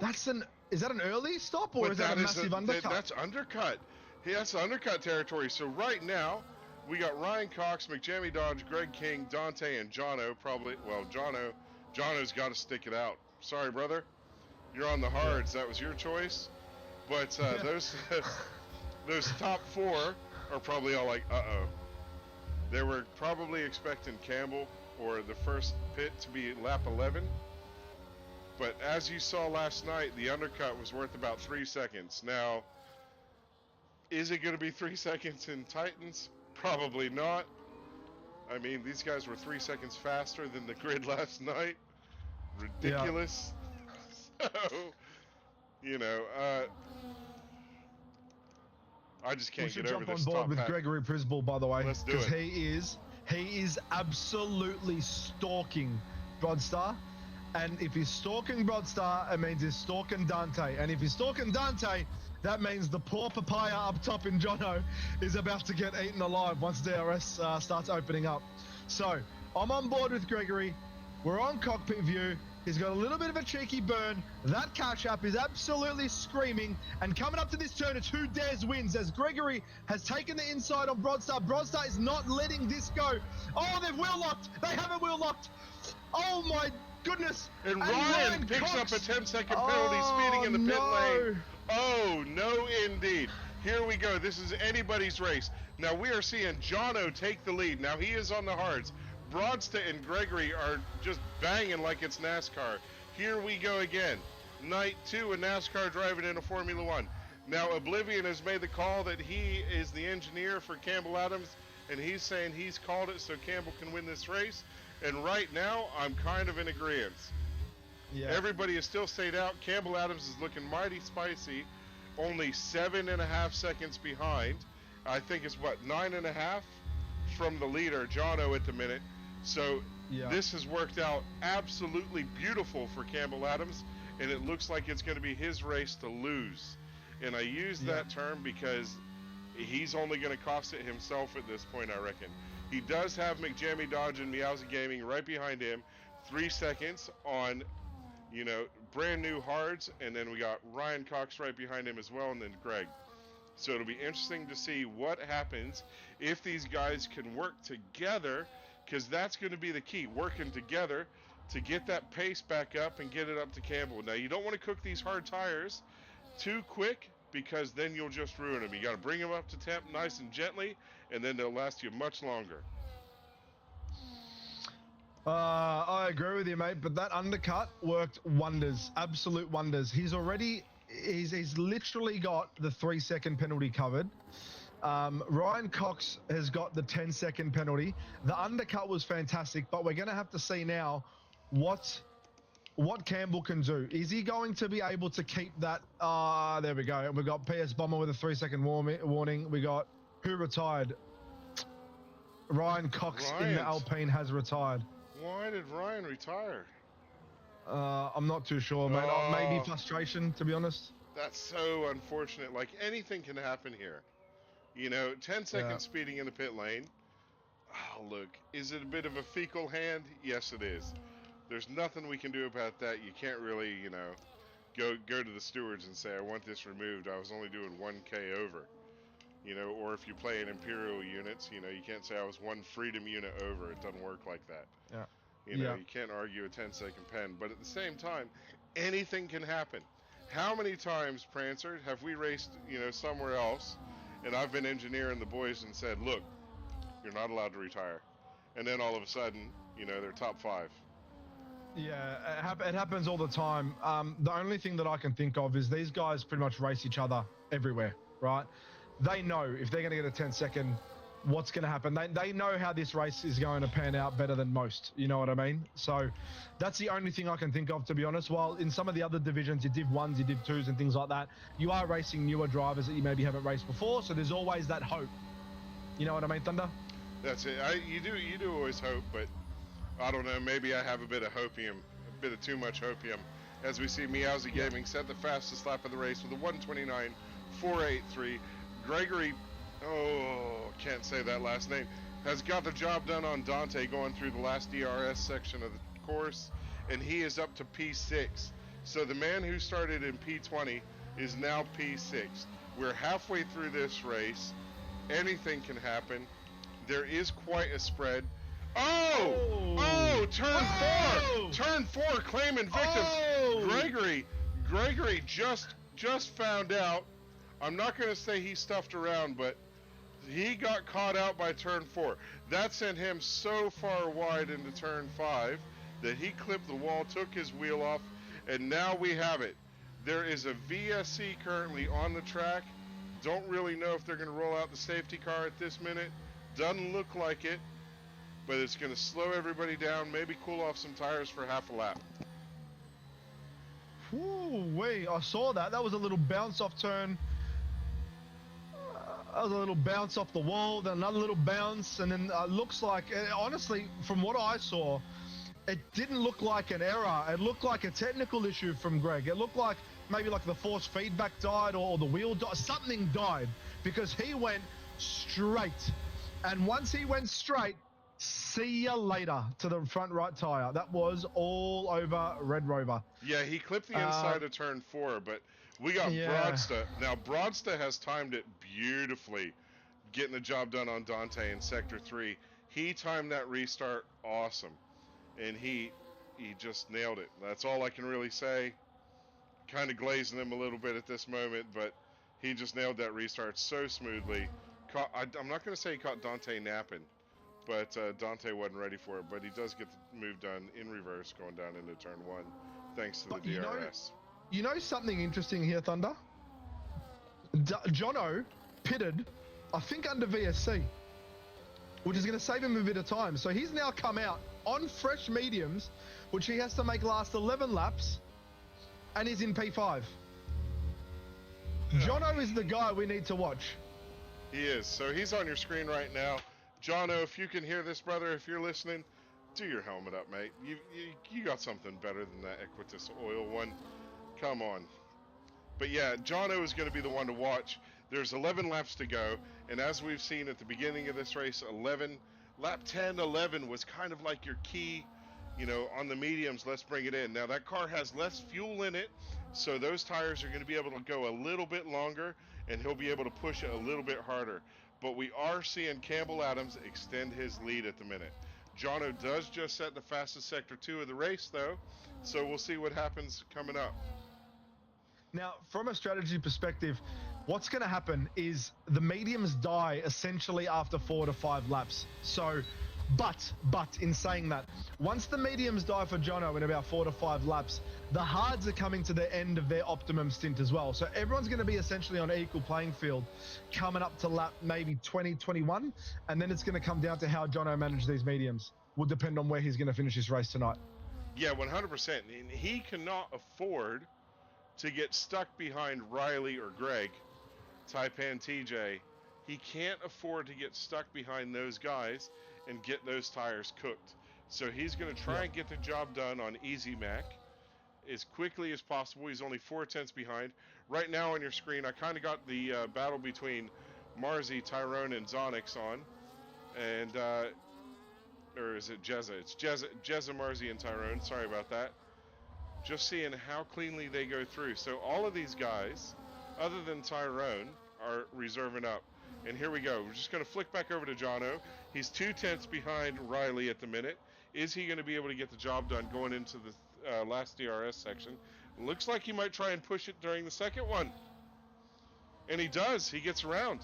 S4: Is that an early stop or is that a massive undercut?
S3: That's undercut. That's undercut territory. So right now, we got Ryan Cox, McJammy Dodge, Greg King, Dante, and Jono. Jono's got to stick it out. Sorry, brother. You're on the hards. That was your choice. But those top 4 are probably all like, uh-oh. They were probably expecting Campbell or the first pit to be lap 11. But as you saw last night, the undercut was worth about 3 seconds. Now, is it going to be 3 seconds in Titans? Probably not. I mean, these guys were 3 seconds faster than the grid last night. Ridiculous. Yeah. So, you know, I just can't get over this. We should jump on board with
S4: Gregory Prisball, by the way.
S3: Let's do it.
S4: Because he is absolutely stalking Broadstar. And if he's stalking Broadstar, it means he's stalking Dante. And if he's stalking Dante, that means the poor papaya up top in Jono is about to get eaten alive once DRS starts opening up. So, I'm on board with Gregory. We're on cockpit view. He's got a little bit of a cheeky burn. That catch up is absolutely screaming. And coming up to this turn, it's who dares wins as Gregory has taken the inside on Broadstar. Broadstar is not letting this go. Oh, they've wheel locked. They haven't wheel locked. Oh my goodness.
S3: And Ryan picks
S4: Cox
S3: up a 10-second penalty speeding in the pit lane. Oh, no indeed. Here we go. This is anybody's race. Now we are seeing Jono take the lead. Now he is on the hards. Broadsta and Gregory are just banging like it's NASCAR. Here we go again. Night 2 in NASCAR driving in a Formula 1. Now Oblivion has made the call that he is the engineer for Campbell Adams, and he's saying he's called it so Campbell can win this race. And right now, I'm kind of in agreement. Yeah. Everybody is still stayed out. Campbell Adams is looking mighty spicy. Only 7.5 seconds behind. I think it's 9.5 from the leader, Jono, at the minute. So this has worked out absolutely beautiful for Campbell Adams, and it looks like it's going to be his race to lose. And I use that term because he's only going to cost it himself at this point, I reckon. He does have McJammy Dodge and Meowsy Gaming right behind him. 3 seconds on, brand new hards. And then we got Ryan Cox right behind him as well, and then Greg. So it'll be interesting to see what happens if these guys can work together, because that's going to be the key, working together to get that pace back up and get it up to Campbell. Now, you don't want to cook these hard tires too quick, because then you'll just ruin them. You got to bring them up to temp nice and gently, and then they'll last you much longer.
S4: I agree with you, mate, but that undercut worked wonders, absolute wonders. He's literally got the 3-second penalty covered. Ryan Cox has got the 10-second penalty. The undercut was fantastic, but we're going to have to see now what Campbell can do. Is he going to be able to keep that? There we go. We've got PS Bomber with a 3-second warning. We got who retired? Ryan Cox in the Alpine has retired.
S3: Why did Ryan retire?
S4: I'm not too sure, mate. Maybe frustration, to be honest.
S3: That's so unfortunate. Like, anything can happen here. 10-second speeding in the pit lane. Oh, look. Is it a bit of a fecal hand? Yes, it is. There's nothing we can do about that. You can't really, go to the stewards and say, I want this removed. I was only doing 1K over. Or if you play in Imperial units, you can't say I was 1 freedom unit over. It doesn't work like that.
S4: Yeah.
S3: You can't argue a 10-second pen. But at the same time, anything can happen. How many times, Prancer, have we raced, somewhere else, and I've been engineering the boys and said, look, you're not allowed to retire. And then all of a sudden, they're top 5.
S4: Yeah, it happens all the time. The only thing that I can think of is these guys pretty much race each other everywhere, right? They know if they're going to get a 10-second, what's going to happen. They know how this race is going to pan out better than most. You know what I mean? So that's the only thing I can think of, to be honest. While in some of the other divisions, you Div 1s, you Div 2s and things like that, you are racing newer drivers that you maybe haven't raced before. So there's always that hope. You know what I mean, Thunder?
S3: That's it. You do always hope, but I don't know. Maybe I have a bit of hopium, a bit of too much hopium. As we see Meowsy Gaming set the fastest lap of the race with a 1:29.483. Gregory, can't say that last name, has got the job done on Dante going through the last DRS section of the course, and he is up to P6. So the man who started in P20 is now P6. We're halfway through this race. Anything can happen. There is quite a spread. Turn 4 claiming victims. Gregory just found out. I'm not going to say he stuffed around, but he got caught out by turn 4. That sent him so far wide into turn 5 that he clipped the wall, took his wheel off, and now we have it. There is a VSC currently on the track. Don't really know if they're going to roll out the safety car at this minute. Doesn't look like it, but it's going to slow everybody down, maybe cool off some tires for half a lap.
S4: Wait, I saw that. That was a little bounce off turn. That was a little bounce off the wall, then another little bounce, and then looks like, honestly, from what I saw, it didn't look like an error. It looked like a technical issue from Greg. It looked like maybe like the force feedback died or the wheel died. Something died because he went straight. And once he went straight, see you later to the front right tire. That was all over Red Rover.
S3: Yeah, he clipped the inside of turn 4, but we got Broadsta. Now, Broadsta has timed it beautifully, getting the job done on Dante in Sector 3. He timed that restart awesome, and he just nailed it. That's all I can really say. Kind of glazing him a little bit at this moment, but he just nailed that restart so smoothly. I'm not going to say he caught Dante napping, but Dante wasn't ready for it. But he does get the move done in reverse going down into turn 1, thanks to the DRS.
S4: You know something interesting here, Thunder? Jono pitted, I think, under VSC, which is going to save him a bit of time. So he's now come out on fresh mediums, which he has to make last 11 laps, and he's in P5. Jono is the guy we need to watch.
S3: He is. So he's on your screen right now. Jono, if you can hear this, brother, if you're listening, do your helmet up, mate. You got something better than that Equitas oil one. Come on. But yeah, Jono is going to be the one to watch. There's 11 laps to go, and as we've seen at the beginning of this race, 11 Lap 10, 11 was kind of like your key, on the mediums, let's bring it in. Now that car has less fuel in it, so those tires are going to be able to go a little bit longer, and he'll be able to push it a little bit harder. But we are seeing Campbell Adams extend his lead at the minute. Jono does just set the fastest Sector 2 of the race, though, so we'll see what happens coming up.
S4: Now, from a strategy perspective, what's going to happen is the mediums die essentially after 4 to 5 laps. So, but in saying that, once the mediums die for Jono in about 4 to 5 laps, the hards are coming to the end of their optimum stint as well. So everyone's going to be essentially on an equal playing field coming up to lap maybe 20, 21, and then it's going to come down to how Jono manages these mediums. Will depend on where he's going to finish his race tonight.
S3: Yeah, 100%. And he cannot afford to get stuck behind Riley or Greg, Taipan TJ. He can't afford to get stuck behind those guys and get those tires cooked. So he's going to try and get the job done on Easy Mac as quickly as possible. He's only 4/10 behind. Right now on your screen, I kind of got the battle between Marzi, Tyrone, and Zonix on. And, or is it Jezza? It's Jezza, Marzi, and Tyrone. Sorry about that. Just seeing how cleanly they go through. So all of these guys, other than Tyrone, are reserving up. And here we go. We're just going to flick back over to Jono. He's 2/10 behind Riley at the minute. Is he going to be able to get the job done going into the last DRS section? Looks like he might try and push it during the second one. And he does. He gets around.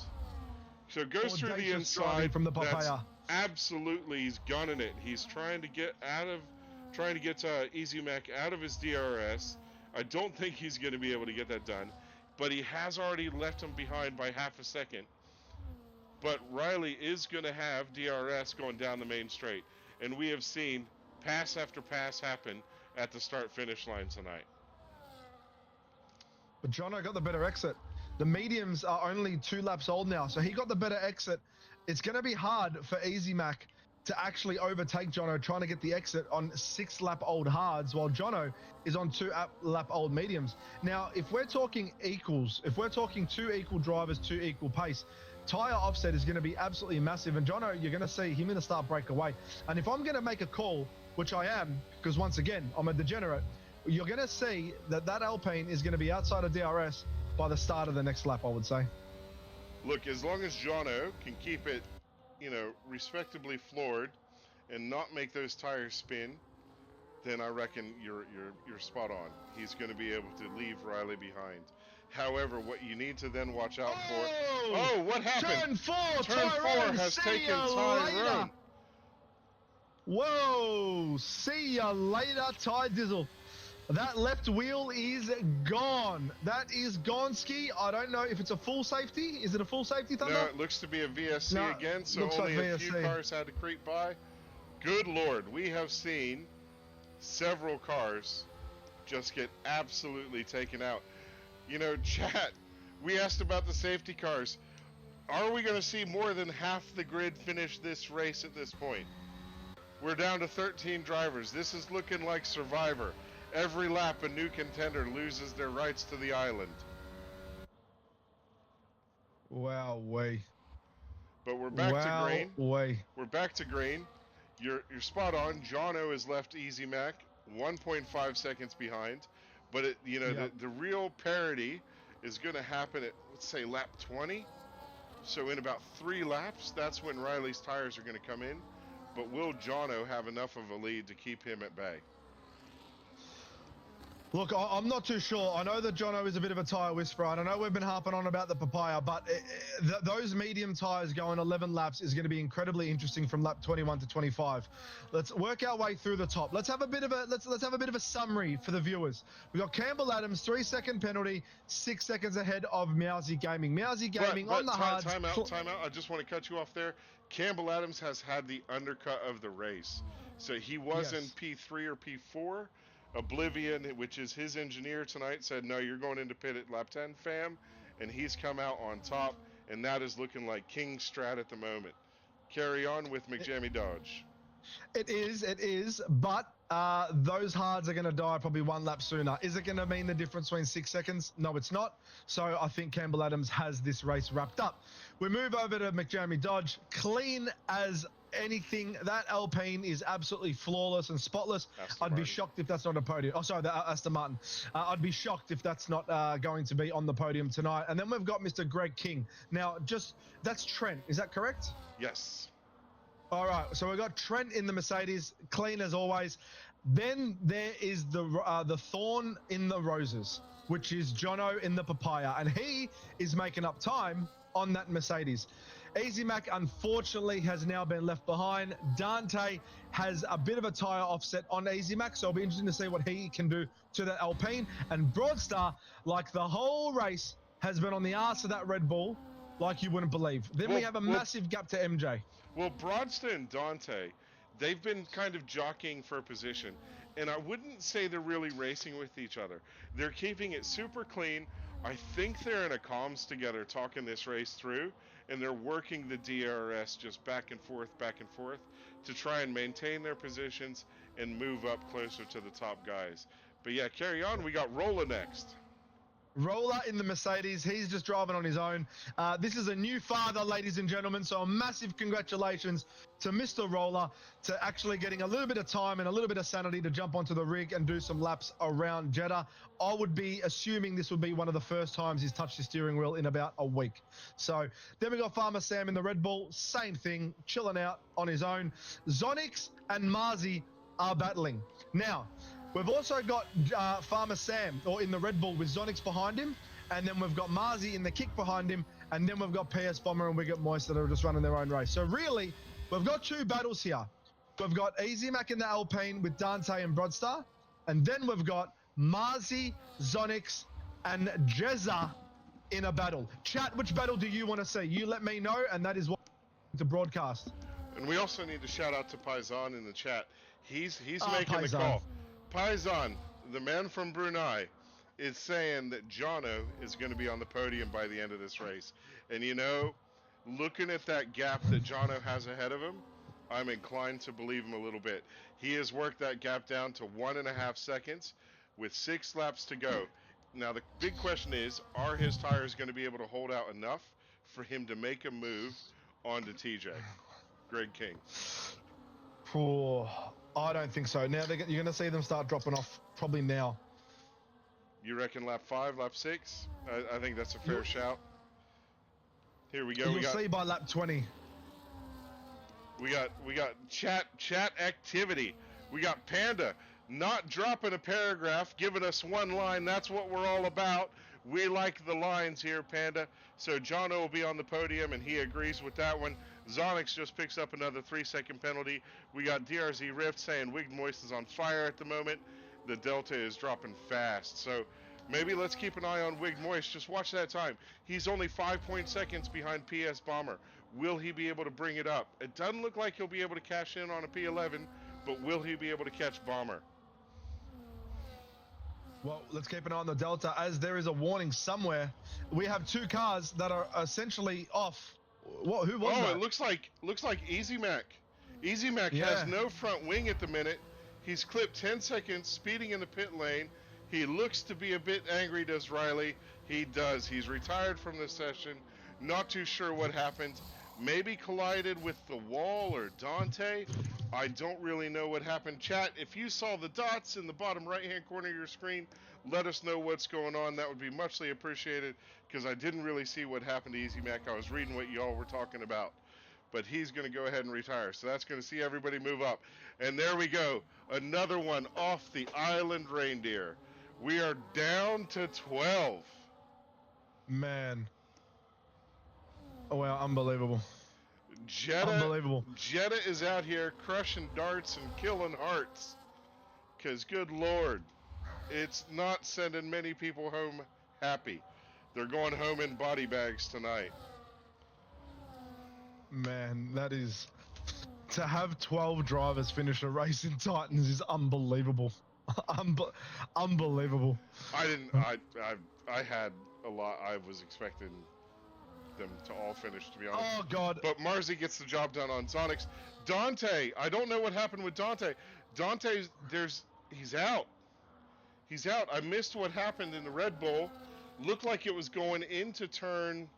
S3: So goes through the inside.
S4: From the papaya.
S3: Absolutely, he's gunning it. He's trying to get Easy Mac out of his DRS. I don't think he's going to be able to get that done, but he has already left him behind by half a second. But Riley is going to have DRS going down the main straight, and we have seen pass after pass happen at the start-finish line tonight.
S4: But Jono got the better exit. The mediums are only 2 laps old now, so he got the better exit. It's going to be hard for Easy Mac to actually overtake Jono trying to get the exit on 6-lap-old hards, while Jono is on 2-lap-old mediums. Now, if we're talking equals, if we're talking 2 equal drivers, 2 equal pace, tire offset is going to be absolutely massive. And Jono, you're going to see him going to start break away. And if I'm going to make a call, which I am, because once again, I'm a degenerate, you're going to see that Alpine is going to be outside of DRS by the start of the next lap, I would say.
S3: Look, as long as Jono can keep it, respectably floored and not make those tires spin, then I reckon you're spot on. He's going to be able to leave Riley behind. However, what you need to then watch out for... Oh, what happened?
S4: Turn 4
S3: has taken Tyrone.
S4: Whoa, see ya later, Ty Dizzle. That left wheel is gone. That is gone, Ski. I don't know if it's a full safety. Is it a full safety, Thunder?
S3: No, it looks to be a VSC again, so only a few cars had to creep by. Good Lord, we have seen several cars just get absolutely taken out. Chat, we asked about the safety cars. Are we going to see more than half the grid finish this race at this point? We're down to 13 drivers. This is looking like Survivor. Every lap, a new contender loses their rights to the island.
S4: Wow, way.
S3: But we're back to green.
S4: Way.
S3: We're back to green. You're spot on. Jono has left Easy Mac 1.5 seconds behind. But the real parity is going to happen at, let's say, lap 20. So in about 3 laps, that's when Riley's tires are going to come in. But will Jono have enough of a lead to keep him at bay?
S4: Look, I'm not too sure. I know that Jono is a bit of a tyre whisperer, and I know we've been harping on about the papaya, but those medium tyres going 11 laps is going to be incredibly interesting from lap 21 to 25. Let's work our way through the top. Let's have a bit of a summary for the viewers. We got Campbell Adams, 3-second penalty, 6 seconds ahead of Meowsy Gaming. Meowsy Gaming on the hards.
S3: Time out. I just want to cut you off there. Campbell Adams has had the undercut of the race, so he was in P3 or P4. Oblivion, which is his engineer tonight, said, no, you're going into pit at lap 10, fam. And he's come out on top, and that is looking like King Strat at the moment. Carry on with McJammy Dodge.
S4: It is, but those hards are going to die probably 1 lap sooner. Is it going to mean the difference between 6 seconds? No, it's not. So I think Campbell Adams has this race wrapped up. We move over to McJamie Dodge. Clean as anything. That Alpine is absolutely flawless and spotless.
S3: Aston
S4: I'd be
S3: Martin.
S4: shocked if that's not a podium. Oh, sorry, the Aston Martin. I'd be shocked if that's not going to be on the podium tonight. And then we've got Mr. Greg King. Now, that's Trent. Is that correct?
S3: Yes.
S4: All right, so we got Trent in the Mercedes, clean as always. Then there is the thorn in the roses, which is Jono in the papaya, and he is making up time on that Mercedes. Easy Mac unfortunately has now been left behind. Dante has a bit of a tyre offset on Easy Mac, so it'll be interesting to see what he can do to that Alpine. And Broadstar, like the whole race, has been on the arse of that Red Bull like you wouldn't believe. Then we have a massive gap to MJ.
S3: Well, Broadstar and Dante, they've been kind of jockeying for a position, and I wouldn't say they're really racing with each other. They're keeping it super clean. I think they're in a comms together talking this race through, and they're working the DRS just back and forth to try and maintain their positions and move up closer to the top guys. But yeah, carry on. We got Rolla next.
S4: Roller in the Mercedes, he's just driving on his own. This is a new father, ladies and gentlemen, so a massive congratulations to Mr. Roller to actually getting a little bit of time and a little bit of sanity to jump onto the rig and do some laps around Jeddah. I would be assuming this would be one of the first times he's touched the steering wheel in about a week. So then we got Farmer Sam in the Red Bull, same thing, chilling out on his own. Zonix and Marzi are battling. Now, we've also got Farmer Sam in the Red Bull with Zonix behind him, and then we've got Marzi in the kick behind him, and then we've got PS Bomber and we got Moist that are just running their own race. So really, we've got two battles here. We've got Easy Mac in the Alpine with Dante and Broadstar, and then we've got Marzi, Zonix, and Jeddah in a battle. Chat, which battle do you want to see? You let me know, and that is what to broadcast.
S3: And we also need to shout out to Paisan in the chat. He's making
S4: Paisan.
S3: the call. Paisan, the man from Brunei, is saying that Jono is going to be on the podium by the end of this race. And you know, looking at that gap that Jono has ahead of him, I'm inclined to believe him a little bit. He has worked that gap down to 1.5 seconds with 6 laps to go. Now the big question is, are his tires going to be able to hold out enough for him to make a move onto TJ? Greg King.
S4: I don't think so. Now you're going to see them start dropping off probably now.
S3: You reckon lap 5, lap 6? I think that's a fair shout. Here we go.
S4: You'll see by lap 20.
S3: We got chat activity. We got Panda not dropping a paragraph, giving us one line. That's what we're all about. We like the lines here, Panda. So Jono will be on the podium, and he agrees with that one. Zonix just picks up another 3-second penalty. We got DRZ Rift saying Wigged Moist is on fire at the moment. The Delta is dropping fast. So maybe let's keep an eye on Wigged Moist. Just watch that time. He's only 5 seconds behind PS Bomber. Will he be able to bring it up? It doesn't look like he'll be able to cash in on a P11, but will he be able to catch Bomber?
S4: Well, let's keep an eye on the Delta as there is a warning somewhere. We have 2 cars that are essentially off. What? Who was that?
S3: It looks like Easy Mac. Easy Mac has no front wing at the minute. He's clipped 10 seconds, speeding in the pit lane. He looks to be a bit angry, does Riley? He does. He's retired from the session. Not too sure what happened. Maybe collided with the wall or Dante. I don't really know what happened. Chat, if you saw the dots in the bottom right-hand corner of your screen, let us know what's going on. That would be muchly appreciated, because I didn't really see what happened to Easy Mac. I was reading what y'all were talking about. But he's going to go ahead and retire. So that's going to see everybody move up. And there we go. Another one off the Island Reindeer. We are down to 12.
S4: Man. Oh, wow. Unbelievable. Unbelievable.
S3: Jeddah is out here crushing darts and killing hearts. Because, good Lord, it's not sending many people home happy. They're going home in body bags tonight.
S4: Man, that is... To have 12 drivers finish a race in Titans is unbelievable. Unbelievable.
S3: I had a lot. I was expecting them to all finish, to be honest.
S4: Oh, God.
S3: But Marzi gets the job done on Zonix. Dante, I don't know what happened with Dante. He's out. He's out. I missed what happened in the Red Bull. Looked like it was going into turn,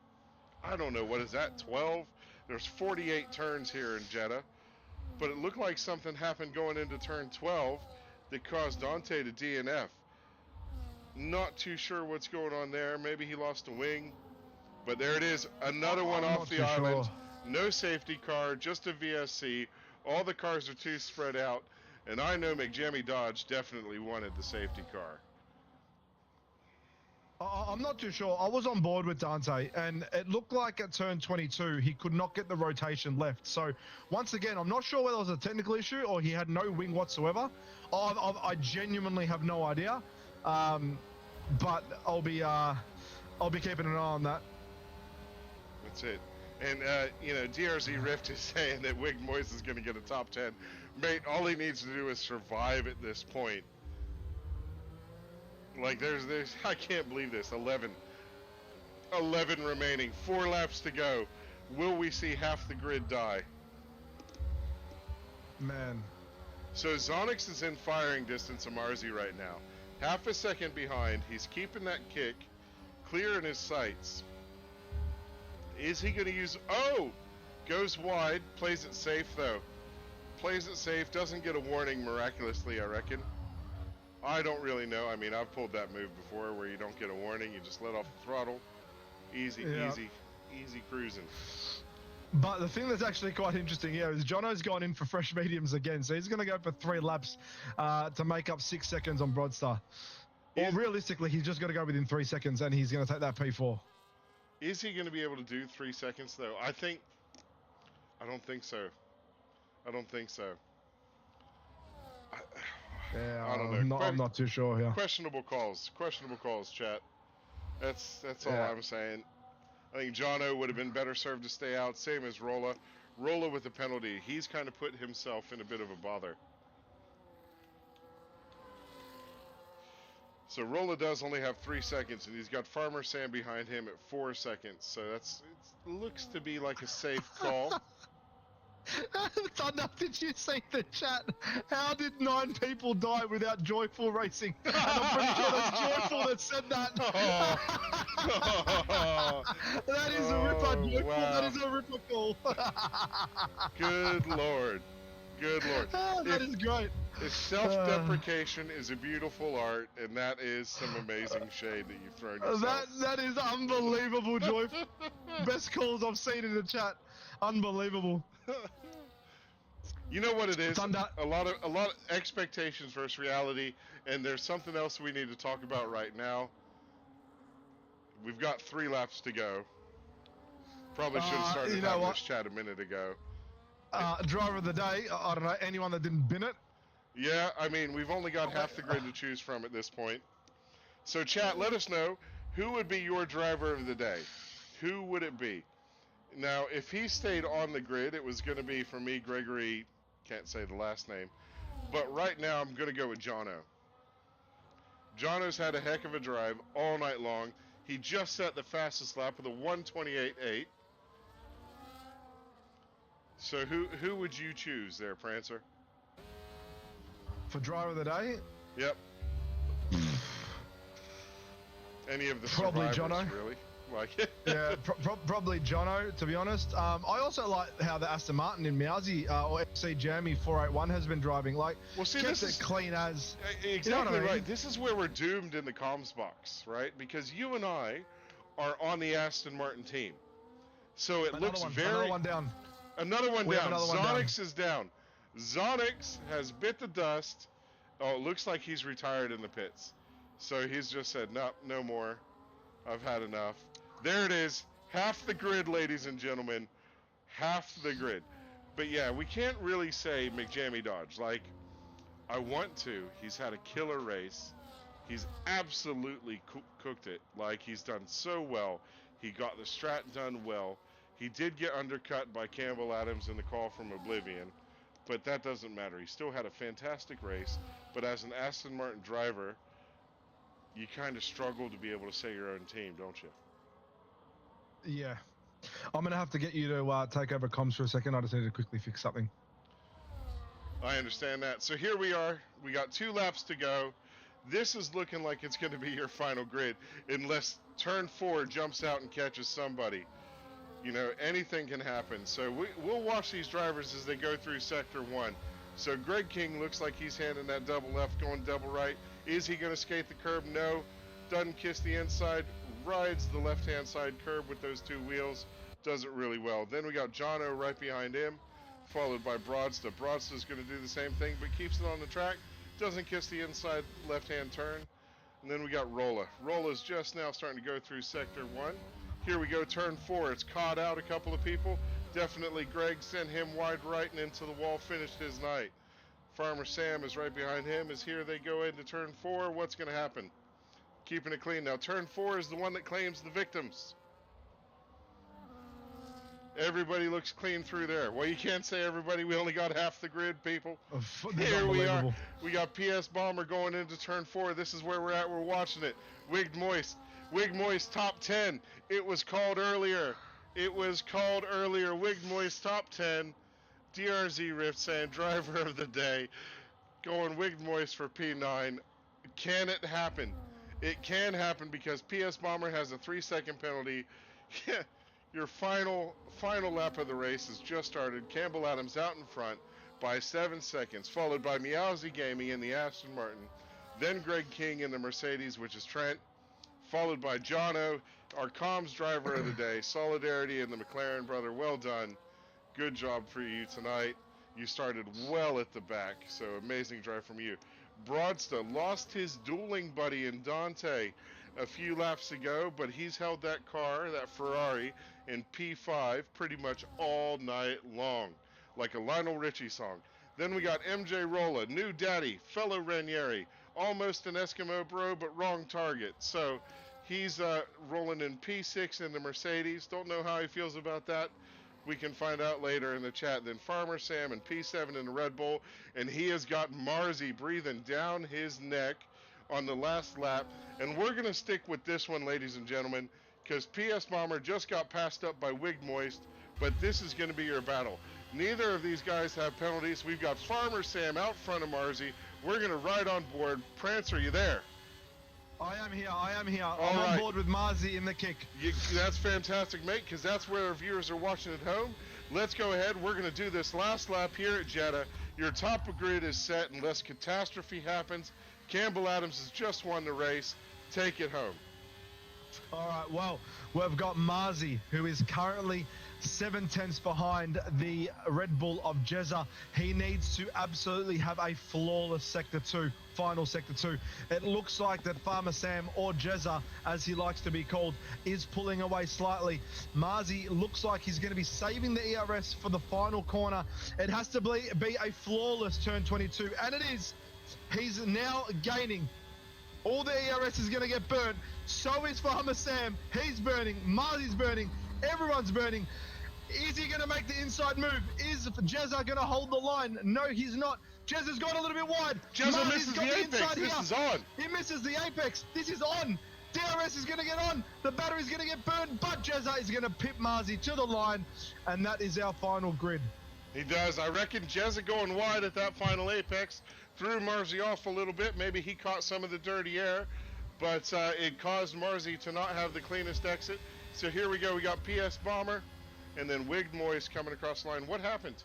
S3: I don't know, what is that, 12? There's 48 turns here in Jeddah. but it looked like something happened going into turn 12 that caused Dante to DNF. Not too sure what's going on there. Maybe he lost a wing. But there it is, another one
S4: I'm
S3: off
S4: not
S3: the
S4: too
S3: island.
S4: sure.
S3: No safety car, just a VSC. All the cars are too spread out. And I know McJammy Dodge definitely wanted the safety car.
S4: I'm not too sure. I was on board with Dante, and it looked like at turn 22 he could not get the rotation left. So once again, I'm not sure whether it was a technical issue or he had no wing whatsoever. I genuinely have no idea, but I'll be keeping an eye on that.
S3: That's it. And, DRZ Rift is saying that Wig Moise is going to get a top 10. Mate, all he needs to do is survive at this point. Like, there's I can't believe this. 11 remaining. 4 laps to go. Will we see half the grid die?
S4: Man.
S3: So Zonix is in firing distance of Marzi right now. Half a second behind. He's keeping that kick clear in his sights. Is he going to use... Oh! Goes wide. Plays it safe, though. Plays it safe. Doesn't get a warning miraculously, I reckon. I don't really know. I mean, I've pulled that move before where you don't get a warning. You just let off the throttle. Easy cruising.
S4: But the thing that's actually quite interesting here is Jono's gone in for fresh mediums again. So he's going to go for 3 laps to make up 6 seconds on Broadstar. Or realistically, he's just got to go within 3 seconds and he's going to take that P4.
S3: Is he going to be able to do 3 seconds, though? I don't think so. I don't think so.
S4: Yeah,
S3: I don't know.
S4: I'm not too sure here.
S3: Questionable calls, chat. That's all
S4: Yeah.
S3: I'm saying. I think Jono would have been better served to stay out, same as Rolla. Rolla with the penalty. He's kind of put himself in a bit of a bother. So Rolla does only have 3 seconds, and he's got Farmer Sam behind him at 4 seconds. So it looks to be like a safe call.
S4: Thunder, did you see the chat? How did 9 people die without Joyful Racing? And I'm pretty sure that's Joyful that said that. That is a ripper, Joyful.
S3: Wow.
S4: That is a ripper call.
S3: Good Lord. Good Lord.
S4: That is great.
S3: If self-deprecation is a beautiful art, and that is some amazing shade that you've thrown yourself.
S4: That is unbelievable, Joyful. Best calls I've seen in the chat. Unbelievable.
S3: You know what it is?
S4: Thunder.
S3: A lot of expectations versus reality, and there's something else we need to talk about right now. We've got 3 laps to go. Probably should have started having this chat a minute ago.
S4: Driver of the day, I don't know, anyone that didn't bin it?
S3: Yeah, I mean, we've only got half the grid to choose from at this point. So chat, let us know, who would be your driver of the day? Who would it be? Now, if he stayed on the grid, it was going to be, for me, Gregory, can't say the last name. But right now, I'm going to go with Jono. Jono's had a heck of a drive all night long. He just set the fastest lap with a 1:28.8. So who would you choose there, Prancer?
S4: For driver of the day?
S3: Yep. Any of the
S4: Probably
S3: survivors,
S4: Jono.
S3: really? Like,
S4: Yeah, probably Jono, to be honest. I also like how the Aston Martin in Mousy or FC Jammy 481 has been driving. Like,
S3: well, see,
S4: kept
S3: this
S4: it
S3: is
S4: clean as.
S3: exactly
S4: You know what I mean?
S3: right. This is where we're doomed in the comms box, right? Because you and I are on the Aston Martin team, so it looks very.
S4: Another one down.
S3: Another one
S4: We have
S3: down.
S4: another one down.
S3: Zonix is down. Zonix has bit the dust. Oh, it looks like he's retired in the pits. So he's just said, nope, no more. I've had enough. There it is. Half the grid, ladies and gentlemen. Half the grid. But yeah, we can't really say McJammy Dodge. Like, I want to. He's had a killer race. He's absolutely cooked it. Like, he's done so well. He got the strat done well. He did get undercut by Campbell Adams in the call from Oblivion, but that doesn't matter. He still had a fantastic race, but as an Aston Martin driver, you kind of struggle to be able to say your own team, don't you?
S4: Yeah. I'm going to have to get you to take over comms for a second. I just need to quickly fix something.
S3: I understand that. So here we are. We got 2 laps to go. This is looking like it's going to be your final grid, unless turn 4 jumps out and catches somebody. You know, anything can happen. So we'll watch these drivers as they go through sector 1. So Greg King looks like he's handing that double left, going double right. Is he going to skate the curb? No. Doesn't kiss the inside, rides the left-hand side curb with those two wheels. Does it really well. Then we got Jono right behind him, followed by Broadsta. Broadsta's going to do the same thing, but keeps it on the track. Doesn't kiss the inside left-hand turn. And then we got Rolla. Rolla's just now starting to go through sector 1. Here we go, turn 4. It's caught out a couple of people. Definitely Greg sent him wide right and into the wall, finished his night. Farmer Sam is right behind him. As here they go into turn 4. What's going to happen? Keeping it clean. Now turn 4 is the one that claims the victims. Everybody looks clean through there. Well, you can't say everybody. We only got half the grid, people. Here we are. We got PS Bomber going into turn 4. This is where we're at. We're watching it. Wigged Moist. Wigged Moist top 10. It was called earlier. It was called earlier. Wigged Moist top 10. DRZ Rift saying driver of the day. Going Wigged Moist for P9. Can it happen? It can happen because PS Bomber has a 3-second penalty. Your final lap of the race has just started. Campbell Adams out in front by 7 seconds, followed by Meowsy Gaming in the Aston Martin, then Greg King in the Mercedes, which is Trent, followed by Jono, our comms driver of the day, Solidarity in the McLaren, brother. Well done. Good job for you tonight. You started well at the back, so amazing drive from you. Broadsta lost his dueling buddy in Dante a few laps ago, but he's held that car, that Ferrari, in P5 pretty much all night long, like a Lionel Richie song. Then we got MJ Rolla, new daddy, fellow Ranieri, almost an Eskimo bro, but wrong target. So he's rolling in P6 in the Mercedes. Don't know how he feels about that. We can find out later in the chat. Then Farmer Sam in P7 in the Red Bull, and he has got Marzi breathing down his neck on the last lap. And we're going to stick with this one, ladies and gentlemen, because PS Bomber just got passed up by Wigged Moist, but this is going to be your battle. Neither of these guys have penalties. We've got Farmer Sam out front of Marzi. We're going to ride on board. Prancer, you there?
S4: I am here. I'm on board with Marzi in the kick.
S3: That's fantastic, mate, because that's where our viewers are watching at home. Let's go ahead. We're going to do this last lap here at Jeddah. Your top of grid is set unless catastrophe happens. Campbell Adams has just won the race. Take it home.
S4: All right, well, we've got Marzi, who is currently 7/10 behind the Red Bull of Jeddah. He needs to absolutely have a flawless Sector 2, final Sector 2. It looks like that Farmer Sam, or Jeddah, as he likes to be called, is pulling away slightly. Marzi looks like he's going to be saving the ERS for the final corner. It has to be a flawless turn 22, and it is. He's now gaining. All the ERS is going to get burnt. So is Farmer Sam. He's burning. Marzi's burning. Everyone's burning. Is he going to make the inside move? Is Jeddah going to hold the line? No, he's not. Jezzah's gone a little bit wide.
S3: Jeddah misses the apex. This is on.
S4: He misses the apex. This is on. DRS is going to get on. The battery's going to get burned, but Jeddah is going to pip Marzi to the line, and that is our final grid.
S3: He does. I reckon Jeddah going wide at that final apex threw Marzi off a little bit. Maybe he caught some of the dirty air, but it caused Marzi to not have the cleanest exit. So here we go. We got PS Bomber and then Wigged Moist coming across the line. What happened?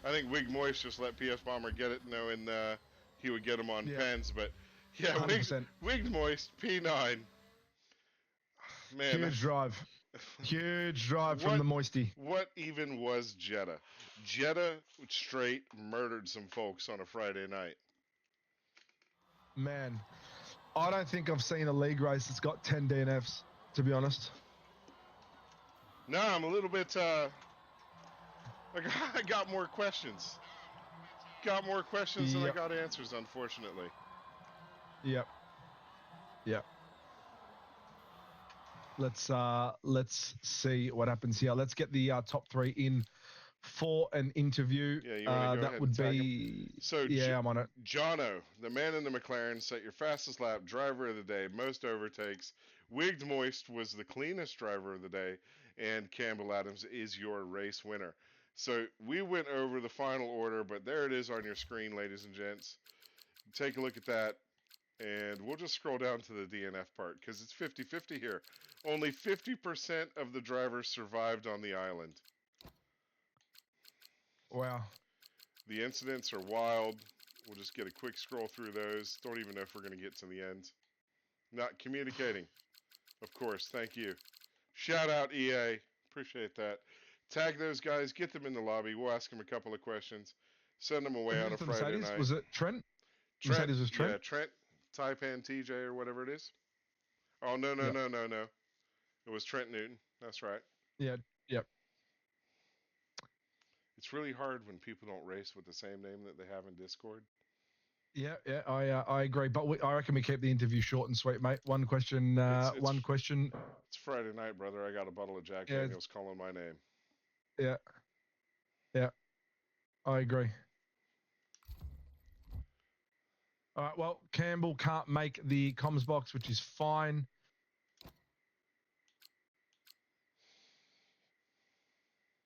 S3: I think Wigged Moist just let PS Bomber get it, knowing he would get him on pens. But yeah, Wigged Moist, P9. Man,
S4: huge drive. Huge drive from the Moisty.
S3: What even was Jeddah? Jeddah straight murdered some folks on a Friday night.
S4: Man, I don't think I've seen a league race that's got 10 DNFs, to be honest.
S3: No, I'm a little bit, I got more questions. Got more questions than I got answers, unfortunately.
S4: Yep. Let's see what happens here. Let's get the top 3 in for an interview.
S3: Yeah, you want to go
S4: that would be.
S3: So
S4: I'm on it.
S3: Jono, the man in the McLaren, set your fastest lap, driver of the day, most overtakes. Wigged Moist was the cleanest driver of the day, and Campbell Adams is your race winner. So we went over the final order, but there it is on your screen, ladies and gents. Take a look at that. And we'll just scroll down to the DNF part because it's 50-50 here. Only 50% of the drivers survived on the island.
S4: Wow.
S3: The incidents are wild. We'll just get a quick scroll through those. Don't even know if we're going to get to the end. Not communicating. Of course, thank you. Shout out EA. Appreciate that. Tag those guys, get them in the lobby. We'll ask them a couple of questions. Send them away on a
S4: Who's the
S3: Friday
S4: Mercedes?
S3: night.
S4: Was it Trent?
S3: Trent,
S4: Mercedes was Trent?
S3: yeah, Trent, Taipan TJ or whatever it is. Oh, no.
S4: Yep.
S3: It was Trent Newton. That's right.
S4: Yeah, yep.
S3: It's really hard when people don't race with the same name that they have in Discord.
S4: Yeah, I agree. But I reckon we keep the interview short and sweet, mate. One question. One question.
S3: It's Friday night, brother. I got a bottle of Jack Daniels calling my name.
S4: Yeah, I agree. All right. Well, Campbell can't make the comms box, which is fine.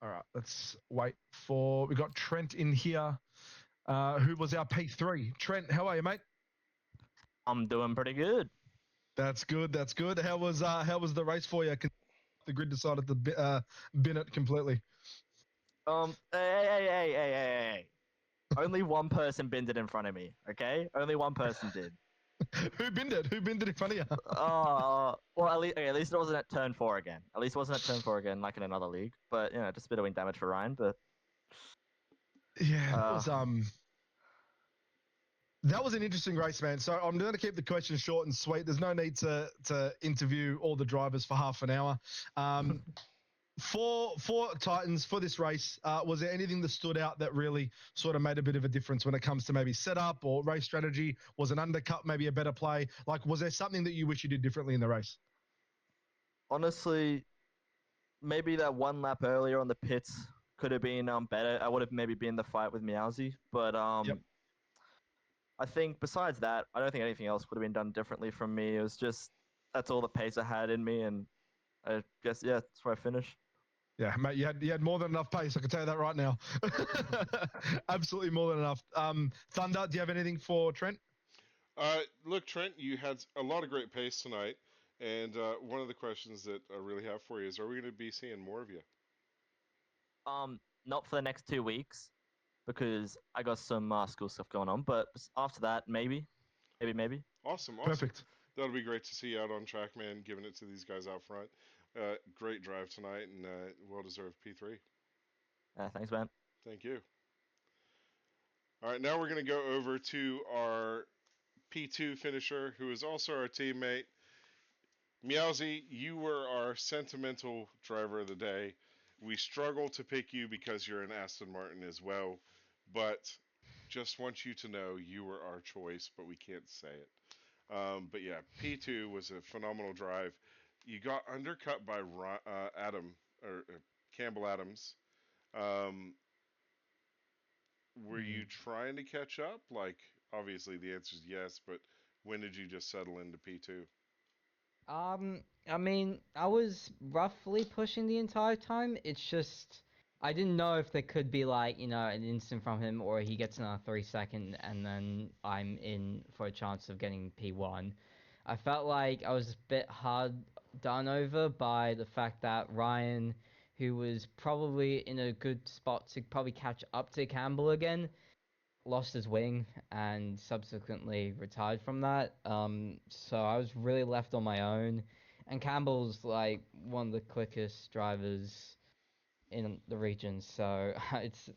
S4: All right. Let's wait for. We got Trent in here. Who was our P3? Trent, how are you, mate?
S5: I'm doing pretty good.
S4: That's good. That's good. How was the race for you? The grid decided to bin it completely.
S5: Hey. Only one person binned it in front of me, okay? Only one person did.
S4: Who binned it? Who binned it in front of you?
S5: Well, at least it wasn't at turn 4 again. At least it wasn't at turn 4 again, like in another league. But, you know, just a bit of wind damage for Ryan, but...
S4: Yeah, that was an interesting race, man. So I'm going to keep the questions short and sweet. There's no need to interview all the drivers for half an hour. For Titans, for this race, was there anything that stood out that really sort of made a bit of a difference when it comes to maybe setup or race strategy? Was an undercut maybe a better play? Like, was there something that you wish you did differently in the race?
S5: Honestly, maybe that one lap earlier on the pits could have been better. I would have maybe been in the fight with Meowsy, but
S4: Yep.
S5: I think besides that, I don't think anything else would have been done differently from me. It was just that's all the pace I had in me, and I guess that's where I finished.
S4: Yeah, mate, you had more than enough pace. I can tell you that right now. Absolutely more than enough. Thunder, do you have anything for Trent?
S3: Look, Trent, you had a lot of great pace tonight, and one of the questions that I really have for you is: are we going to be seeing more of you?
S5: Not for the next 2 weeks, because I got some school stuff going on. But after that, maybe.
S3: Awesome.
S4: Perfect.
S3: That'll be great to see you out on track, man. Giving it to these guys out front. Great drive tonight, and well-deserved P3.
S5: Thanks, man.
S3: Thank you. All right, now we're going to go over to our P2 finisher, who is also our teammate. Meowsy, you were our sentimental driver of the day. We struggle to pick you because you're an Aston Martin as well, but just want you to know you were our choice, but we can't say it. But yeah, P2 was a phenomenal drive. You got undercut by Campbell Adams. Were you trying to catch up? Like, obviously the answer is yes, but when did you just settle into P2?
S6: I mean, I was roughly pushing the entire time. It's just I didn't know if there could be like, an instant from him or he gets another 3 second and then I'm in for a chance of getting P1. I felt like I was a bit hard done over by the fact that Ryan, who was probably in a good spot to probably catch up to Campbell again, lost his wing and subsequently retired from that. So I was really left on my own. And Campbell's like one of the quickest drivers in the region, so it's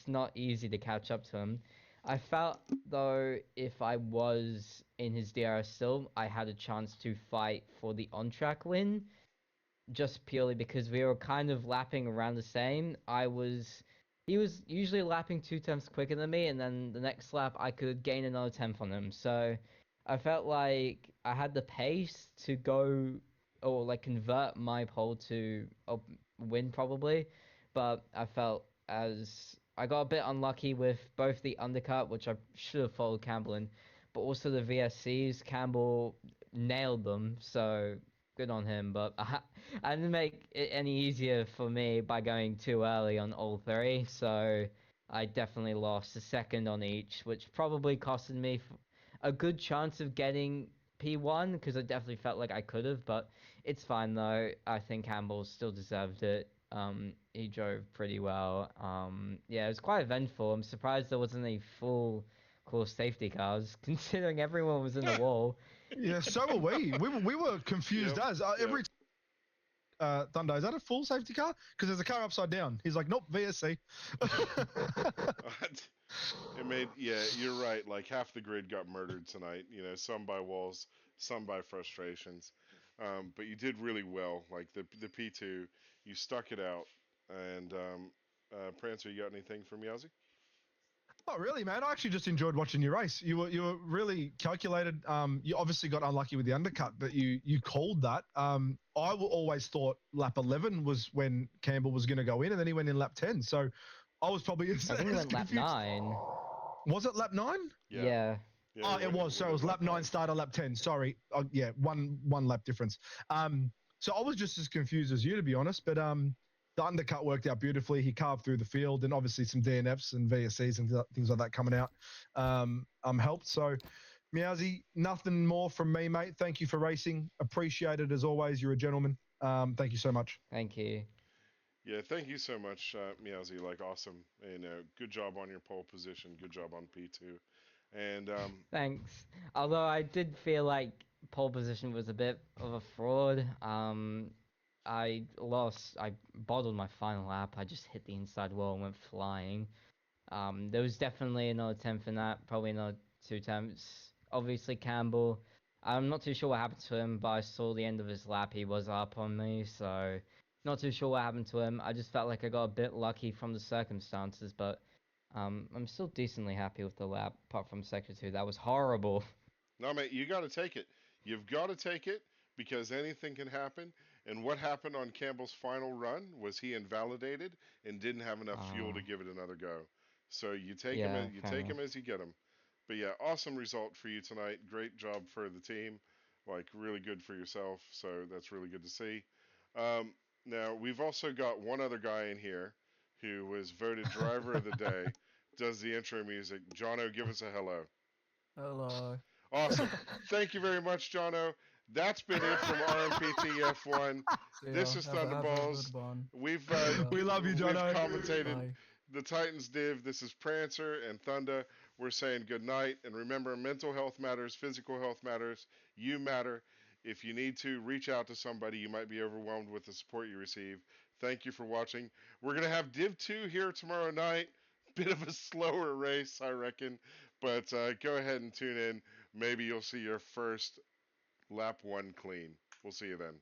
S6: not easy to catch up to him. I felt though if I was in his DRS still, I had a chance to fight for the on-track win, just purely because we were kind of lapping around the same. He was usually lapping 2 tenths quicker than me, and then the next lap I could gain another tenth on him. So I felt like I had the pace to go or like convert my pole to a win probably, but I felt as I got a bit unlucky with both the undercut, which I should have followed Campbell in, but also the VSCs. Campbell nailed them, so good on him. But I didn't make it any easier for me by going too early on all three, so I definitely lost a second on each, which probably costed me a good chance of getting P1 because I definitely felt like I could have, but it's fine though. I think Campbell still deserved it. He drove pretty well. Yeah, it was quite eventful. I'm surprised there wasn't a full course safety cars, considering everyone was in the wall.
S4: Yeah, so were we. We were confused
S3: Yep,
S4: as every Thunder, is that a full safety car? Because there's a car upside down. He's like, nope, VSC.
S3: It made, yeah, you're right. Like half the grid got murdered tonight. You know, some by walls, some by frustrations. But you did really well. Like the P2, you stuck it out. And Prancer, you got anything for Meowsy?
S4: Oh, really, man? I actually just enjoyed watching your race. You were really calculated. You obviously got unlucky with the undercut, but you called that. I always thought lap 11 was when Campbell was going to go in, and then he went in lap 10. So I was probably
S6: I think he went lap 9.
S4: Was it lap 9?
S6: Yeah.
S4: Oh, it was. So it was lap 9 starter, lap 10. Sorry. Yeah, one lap difference. So I was just as confused as you, to be honest. But the undercut worked out beautifully. He carved through the field, and obviously some DNFs and VSCs and things like that coming out helped. So, Meowsy, nothing more from me, mate. Thank you for racing. Appreciate it as always. You're a gentleman. Thank you so much.
S6: Thank you.
S3: Yeah, thank you so much, Meowsy. Like, awesome. And good job on your pole position. Good job on P2. And
S6: Thanks. Although I did feel like pole position was a bit of a fraud. I bottled my final lap. I just hit the inside wall and went flying. There was definitely another attempt in that, probably another 2 attempts. Obviously Campbell, I'm not too sure what happened to him, but I saw the end of his lap. He was up on me, so not too sure what happened to him. I just felt like I got a bit lucky from the circumstances, but I'm still decently happy with the lap, apart from Sector 2. That was horrible.
S3: no, mate, you got to take it. You've got to take it because anything can happen. And what happened on Campbell's final run was he invalidated and didn't have enough fuel to give it another go. So you take him,
S6: Yeah,
S3: you
S6: fair
S3: take
S6: enough.
S3: him as you get him. But yeah, awesome result for you tonight. Great job for the team. Like really good for yourself. So that's really good to see. Now we've also got one other guy in here who was voted driver of the day. Does the intro music. Jono, give us a hello.
S7: Hello.
S3: Awesome. Thank you very much, Jono. That's been it from RMPT F1.
S7: See
S3: This
S7: ya.
S3: is
S7: Have a
S3: Thunderballs.
S7: good one.
S3: We've
S4: We love you,
S3: we've
S4: Jono.
S3: commentated
S7: Bye.
S3: the Titans div. This is Prancer and Thunder. We're saying good night. And remember, mental health matters, physical health matters. You matter. If you need to, reach out to somebody. You might be overwhelmed with the support you receive. Thank you for watching. We're going to have Div 2 here tomorrow night. Bit of a slower race, I reckon. But go ahead and tune in. Maybe you'll see your first lap 1 clean. We'll see you then.